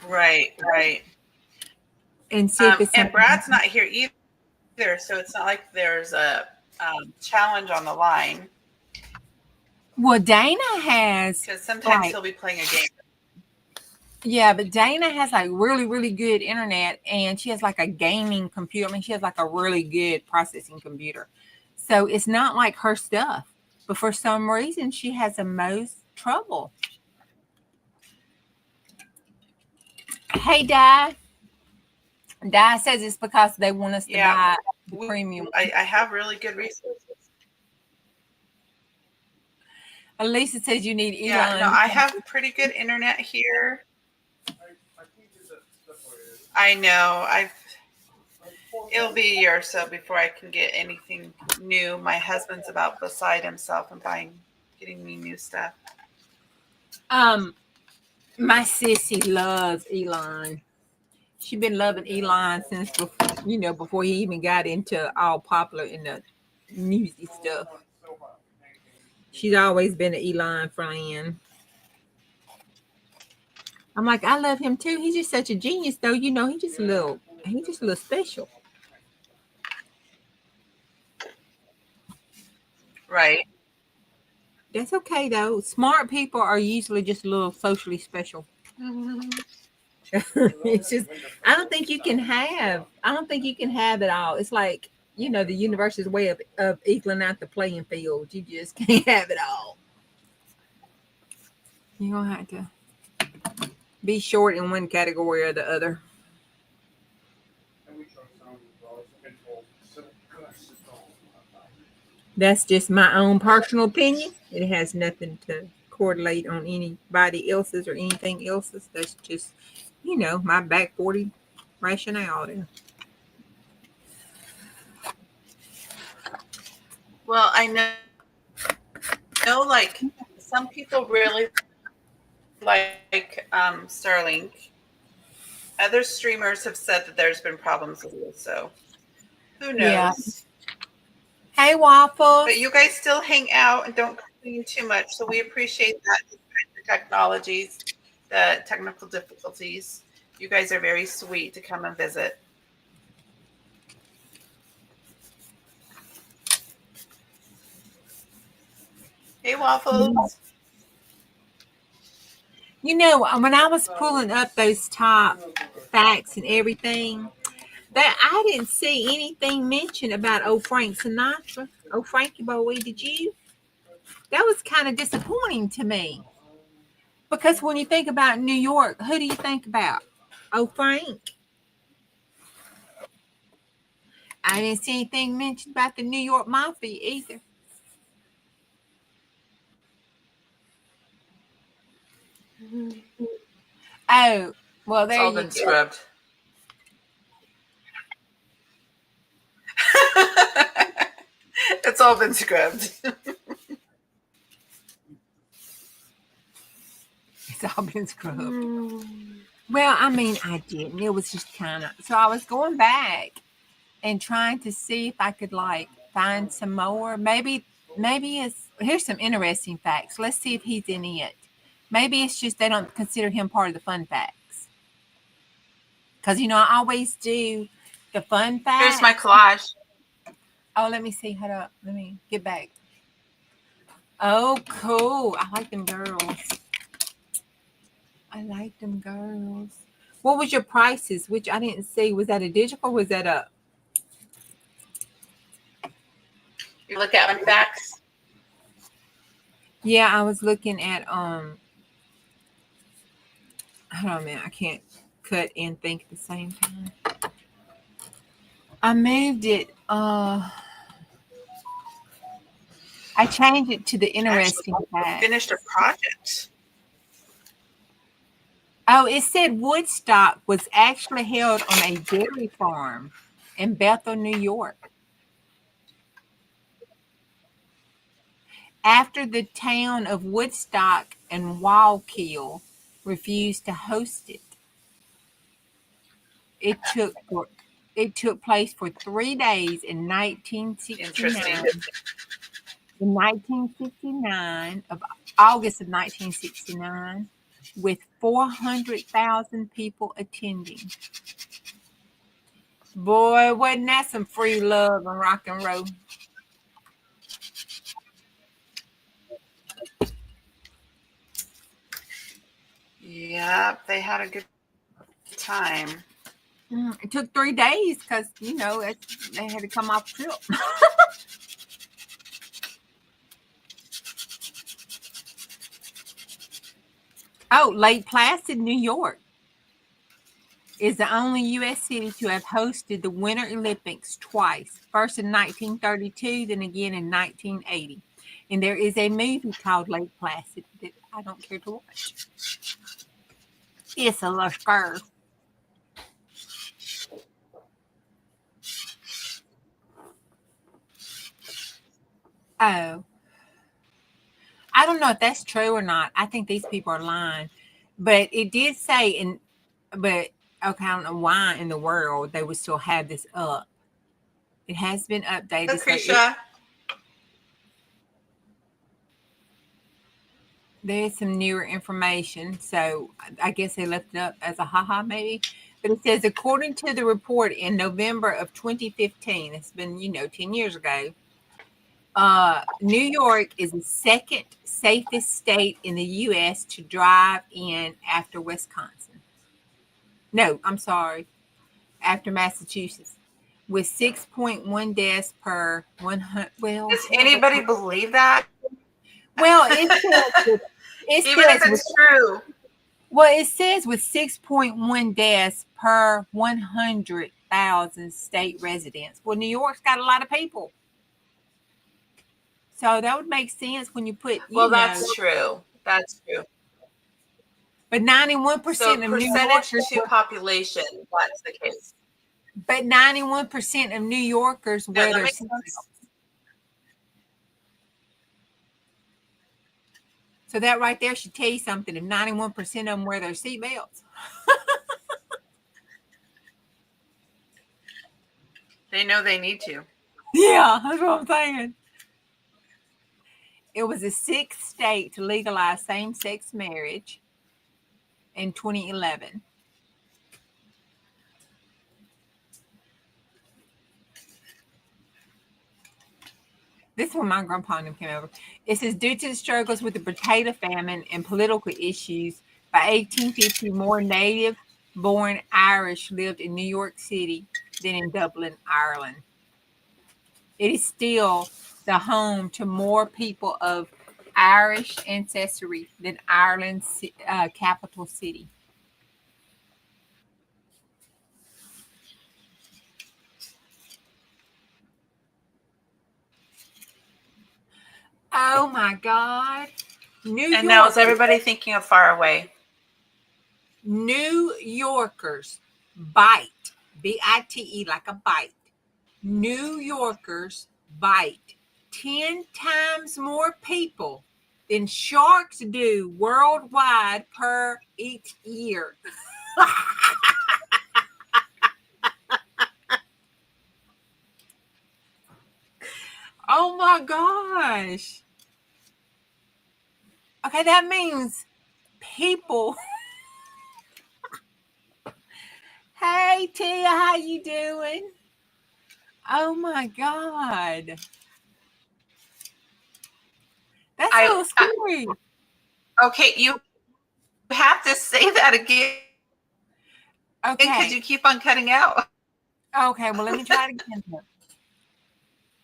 Right. and see if it's And something. Brad's not here either, so it's not like there's a challenge on the line Well, Dana has because sometimes like he'll be playing a game. yeah, but Dana has like really, really good internet, and she has like a gaming computer. I mean, she has like a really good processing computer. So it's not like her stuff. But for some reason, she has the most trouble. Hey, Di. Di says it's because they want us to buy the premium. I have really good resources. Elisa says you need Elon. Yeah, no, I have pretty good internet here. I know. It'll be a year or so before I can get anything new. My husband's about beside himself and getting me new stuff. My sissy loves Elon. She's been loving Elon since before he even got into all popular in the music stuff. She's always been an Elon fan. I'm like, I love him too. He's just such a genius, though. He's just a little special. Right. That's okay though. Smart people are usually just a little socially special. It's just I don't think you can have it all. It's like, the universe's way of equaling out the playing field. You just can't have it all. You're gonna have to be short in one category or the other. That's just my own personal opinion. It has nothing to correlate on anybody else's or anything else's. That's just, my back 40 rationale there. Well, I know like some people really like Starlink. Other streamers have said that there's been problems with it, so who knows? Yeah. Hey, Waffles. But you guys still hang out and don't complain too much, so we appreciate that. The technologies, the technical difficulties. You guys are very sweet to come and visit. Hey, Waffles. When I was pulling up those top facts and everything, that I didn't see anything mentioned about old Frank Sinatra. Oh, Frankie Boy, did you? That was kind of disappointing to me. Because when you think about New York, who do you think about? Oh, Frank. I didn't see anything mentioned about the New York Mafia either. Oh, well, there you go. It's all been scrubbed. It's all been scrubbed. It's all been scrubbed. Well, I mean, I didn't. It was just kind of. So I was going back and trying to see if I could find some more. Maybe here's some interesting facts. Let's see if he's in it. Maybe it's just they don't consider him part of the fun facts. Because I always do the fun facts. Here's my collage. Oh, let me see. Hold up. Let me get back. Oh, cool. I like them girls. What was your prices? Which I didn't see. Was that a digital or was that a... You look at my facts. Yeah, I was looking at hold on, man. I can't cut and think at the same time. I moved it. I changed it to the interesting fact. Finished a project. Oh, it said Woodstock was actually held on a dairy farm in Bethel, New York. After the town of Woodstock and Wallkill refused to host it, it took place for 3 days in 1969. Interesting. In 1969, of August of 1969, with 400,000 people attending. Boy, wasn't that some free love and rock and roll? Yep, they had a good time. It took 3 days because, they had to come off the trip. Oh, Lake Placid, New York is the only U.S. city to have hosted the Winter Olympics twice. First in 1932, then again in 1980. And there is a movie called Lake Placid that I don't care to watch. It's a little scare. Oh. I don't know if that's true or not. I think these people are lying. But it did say, okay, I don't know why in the world they would still have this up. It has been updated. Lucretia. There's some newer information, so I guess they left it up as a haha maybe. But it says, according to the report in November of 2015, it's been 10 years ago. New York is the second safest state in the U.S. to drive in after Wisconsin. No, I'm sorry, after Massachusetts, with 6.1 deaths per 100. Well, does anybody believe that? Well, even if it's true. Well, it says with 6.1 deaths per 100,000 state residents. Well, New York's got a lot of people. So that would make sense when you put, that's true. That's true. But 91% of New Yorkers to population, that's the case. But 91% of New Yorkers wear their seatbelts. So that right there should tell you something. If 91% of them wear their seatbelts. They know they need to. Yeah, that's what I'm saying. It was the 6th state to legalize same-sex marriage in 2011. This is when my grandpa and them came over. It says, due to the struggles with the potato famine and political issues, by 1850, more native-born Irish lived in New York City than in Dublin, Ireland. It is still the home to more people of Irish ancestry than Ireland's capital city. Oh my God. Now is everybody thinking of far away? New Yorkers bite, B-I-T-E, like a bite. New Yorkers bite 10 times more people than sharks do worldwide per each year. Oh my gosh. Okay, that means people. Hey Tia, how you doing? Oh my God. That's a little scary. Okay, you have to say that again. Okay. Because you keep on cutting out. Okay, well, let me try it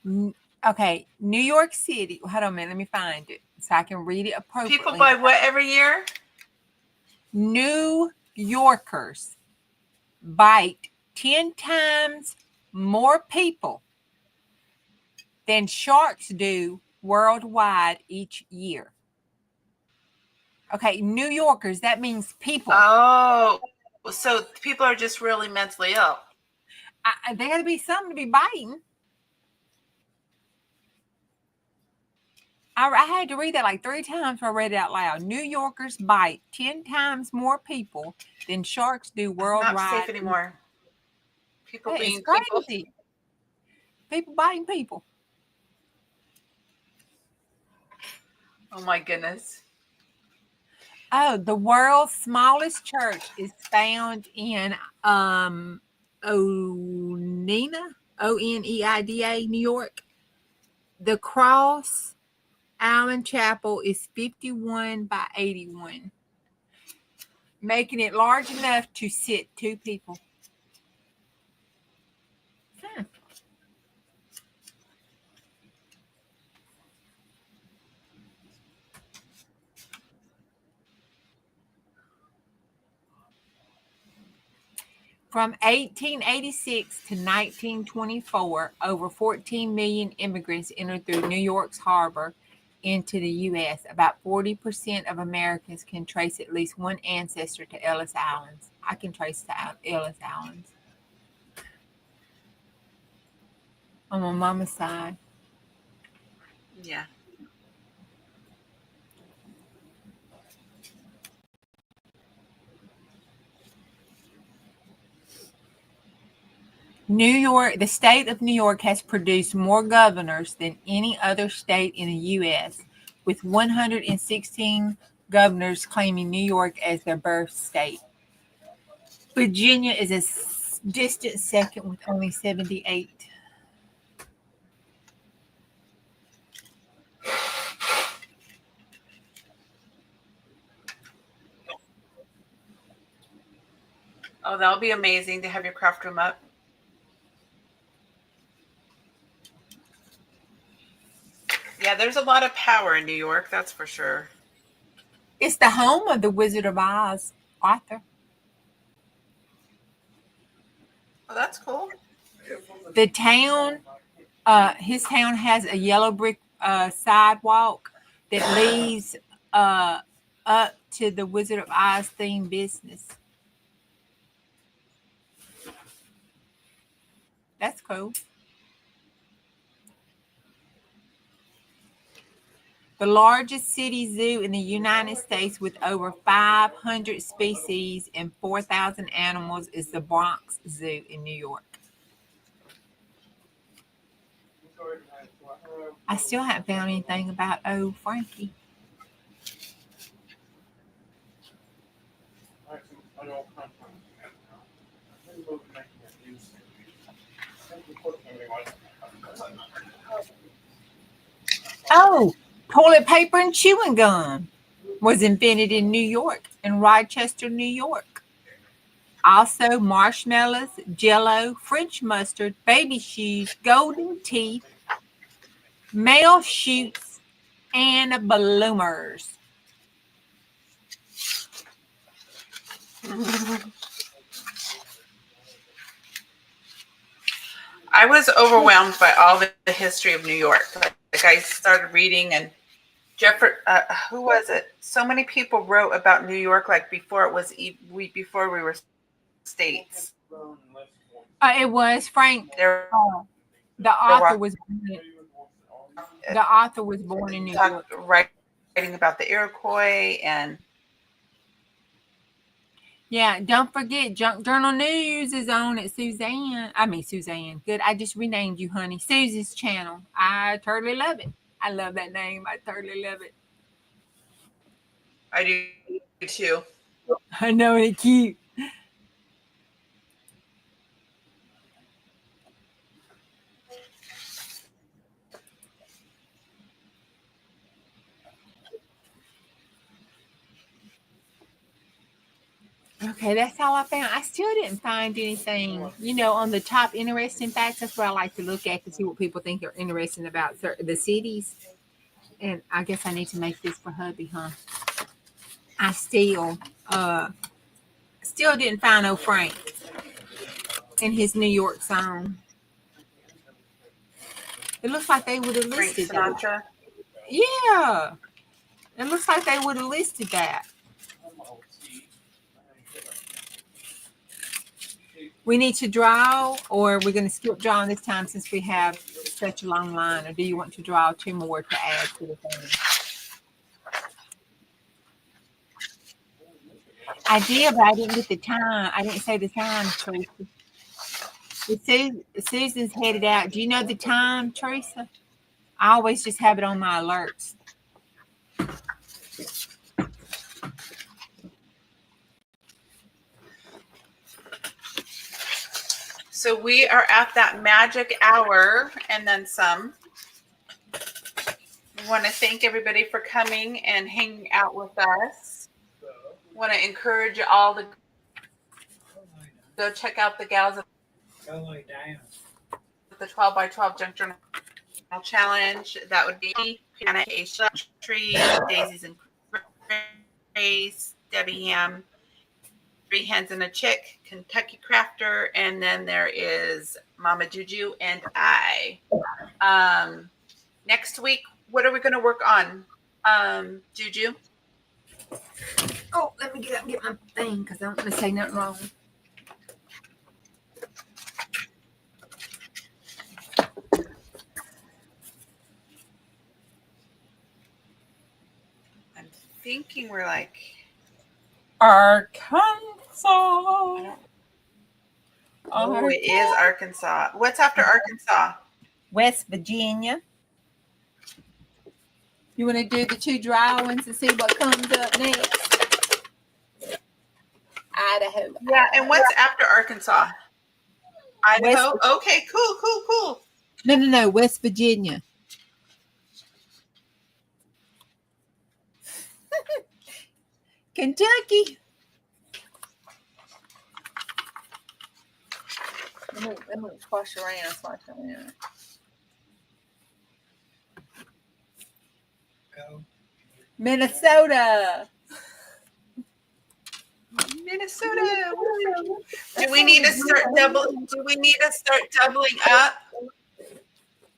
again. Okay, New York City. Hold on a minute. Let me find it so I can read it appropriately. People buy what every year? New Yorkers bite 10 times more people than sharks do worldwide each year. Okay, New Yorkers, that means people. Oh, so people are just really mentally ill. There got to be something to be biting. I had to read that like 3 times before I read it out loud. New Yorkers bite 10 times more people than sharks do worldwide. Not safe anymore. People being crazy. People biting people. Oh my goodness. Oh, the world's smallest church is found in Oneida, Oneida, New York. The Cross Island Chapel is 51 by 81, making it large enough to sit two people. Hmm. From 1886 to 1924, over 14 million immigrants entered through New York's harbor into the U.S. About 40% of Americans can trace at least one ancestor to Ellis Islands. I can trace to Ellis Islands on my mama's side. Yeah. New York, the state of New York has produced more governors than any other state in the U.S., with 116 governors claiming New York as their birth state. Virginia is a distant second with only 78. Oh, that'll be amazing to have your craft room up. Yeah, there's a lot of power in New York, that's for sure. It's the home of the Wizard of Oz author. Oh, that's cool. The town, his town has a yellow brick sidewalk that leads up to the Wizard of Oz themed business. That's cool. The largest city zoo in the United States with over 500 species and 4,000 animals is the Bronx Zoo in New York. I still haven't found anything about old Frankie. Oh, toilet paper and chewing gum was invented in New York, in Rochester, New York. Also, marshmallows, jello, French mustard, baby shoes, golden teeth, mail chutes, and bloomers. I was overwhelmed by all the history of New York. Like I started reading, and Jeffrey, who was it? So many people wrote about New York, like before it was before we were states. It was Frank. There, The author was born in New York. Writing about the Iroquois and. Yeah, don't forget Junk Journal News is on at Suzanne. Good. I just renamed you, honey. Susie's channel. I totally love it. I love that name. I totally love it. I do too. I know, it's cute. Okay, that's all I found. I still didn't find anything, on the top interesting facts. That's what I like to look at to see what people think are interesting about the cities. And I guess I need to make this for hubby, huh? I still didn't find no Frank in his New York song. It looks like they would have Frank listed that. Sinatra. Yeah. It looks like they would have listed that. We need to draw, or we're going to skip drawing this time since we have such a long line, or do you want to draw two more to add to the thing? I did, but I didn't get the time. I didn't say the time, Teresa. Susan's headed out. Do you know the time, Teresa? I always just have it on my alerts. So we are at that magic hour and then some. We want to thank everybody for coming and hanging out with us. Want to encourage you all to go check out the gals at Go lay down. the 12 by 12 junk journal challenge. That would be Hannah A. Tree, Daisies and Grace, Debbie Ham, Three Hens and a Chick, Kentucky Crafter, and then there is Mama Juju and I. Next week, what are we going to work on, Juju? Oh, let me get up and get my thing because I don't want to say nothing wrong. I'm thinking we're like Arkansas. Oh, it is Arkansas. What's after Arkansas? West Virginia. You want to do the two dry ones and see what comes up next? Idaho. Yeah, and what's after Arkansas? Idaho? West, okay, cool. No. West Virginia. Kentucky. Let me squash around. Go. Minnesota. Do we need to start doubling up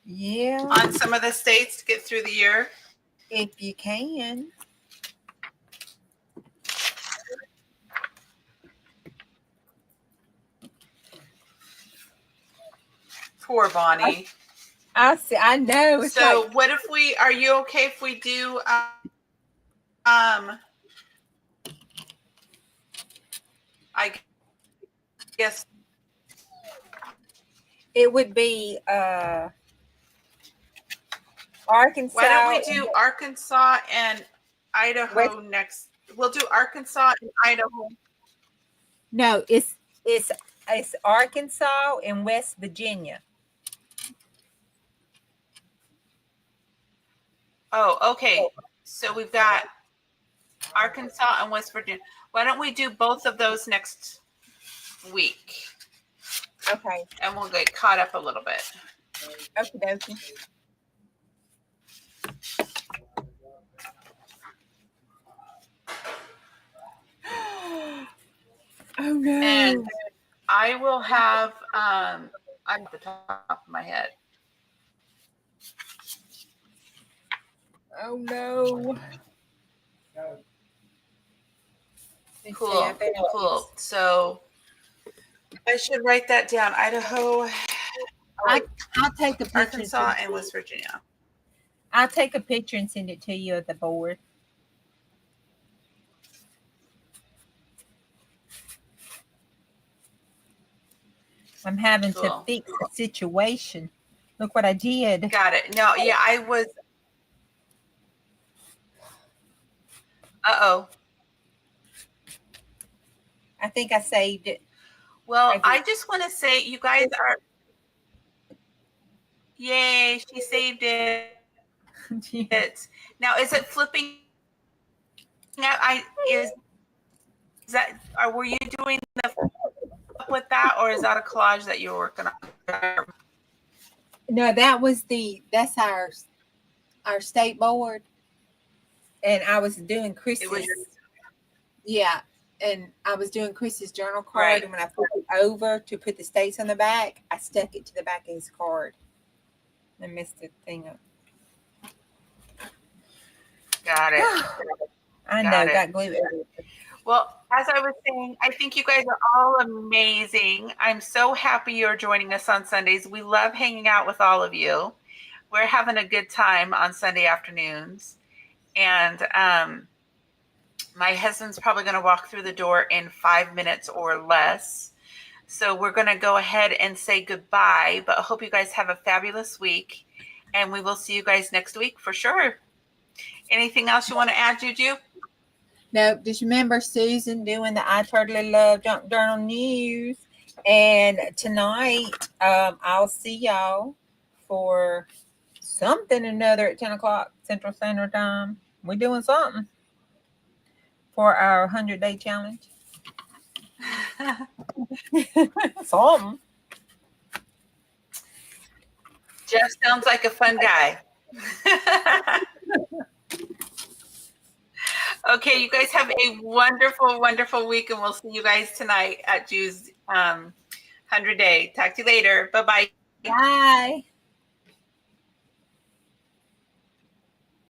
Yeah, on some of the states to get through the year? if you can. Poor Bonnie. I see. I know. It's So like, what if are you okay if we do I guess it would be Arkansas. why don't we do Arkansas and Idaho next? We'll do Arkansas and Idaho. No, it's Arkansas and West Virginia. Oh, okay. So we've got Arkansas and West Virginia. Why don't we do both of those next week? Okay. And we'll get caught up a little bit. Okie dokie. Oh no. And I will have I'm at the top of my head. Oh no. Cool. So I should write that down. Idaho, I'll take a picture. Arkansas, and West Virginia. I'll take a picture and send it to you at the board. I'm having to fix the situation. Look what I did. Got it. No, yeah, I was. Uh-oh. I think I saved it. Well, I just want to say you guys are. Yay, she saved it. Now, is it flipping? Is that? Or were you doing the with that, or is that a collage that you were working on? No, that's our state board, and I was doing Chris's. Yeah, and I was doing Chris's journal card, Right. And when I put it over to put the states on the back, I stuck it to the back of his card. I messed the thing up. Got it. I know, got glue everywhere. Well, as I was saying, I think you guys are all amazing. I'm so happy you're joining us on Sundays. We love hanging out with all of you. We're having a good time on Sunday afternoons. And my husband's probably going to walk through the door in 5 minutes or less. So we're going to go ahead and say goodbye. But I hope you guys have a fabulous week. And we will see you guys next week for sure. Anything else you want to add, Juju? No, just remember Susan doing the I Totally Love Junk Journal News. And tonight, I'll see y'all for something or another at 10 o'clock Central Standard Time. We're doing something for our 100-day challenge. Something. Jeff sounds like a fun guy. Okay, you guys have a wonderful, wonderful week, and we'll see you guys tonight at Ju's 100 Day. Talk to you later. Bye-bye. Bye.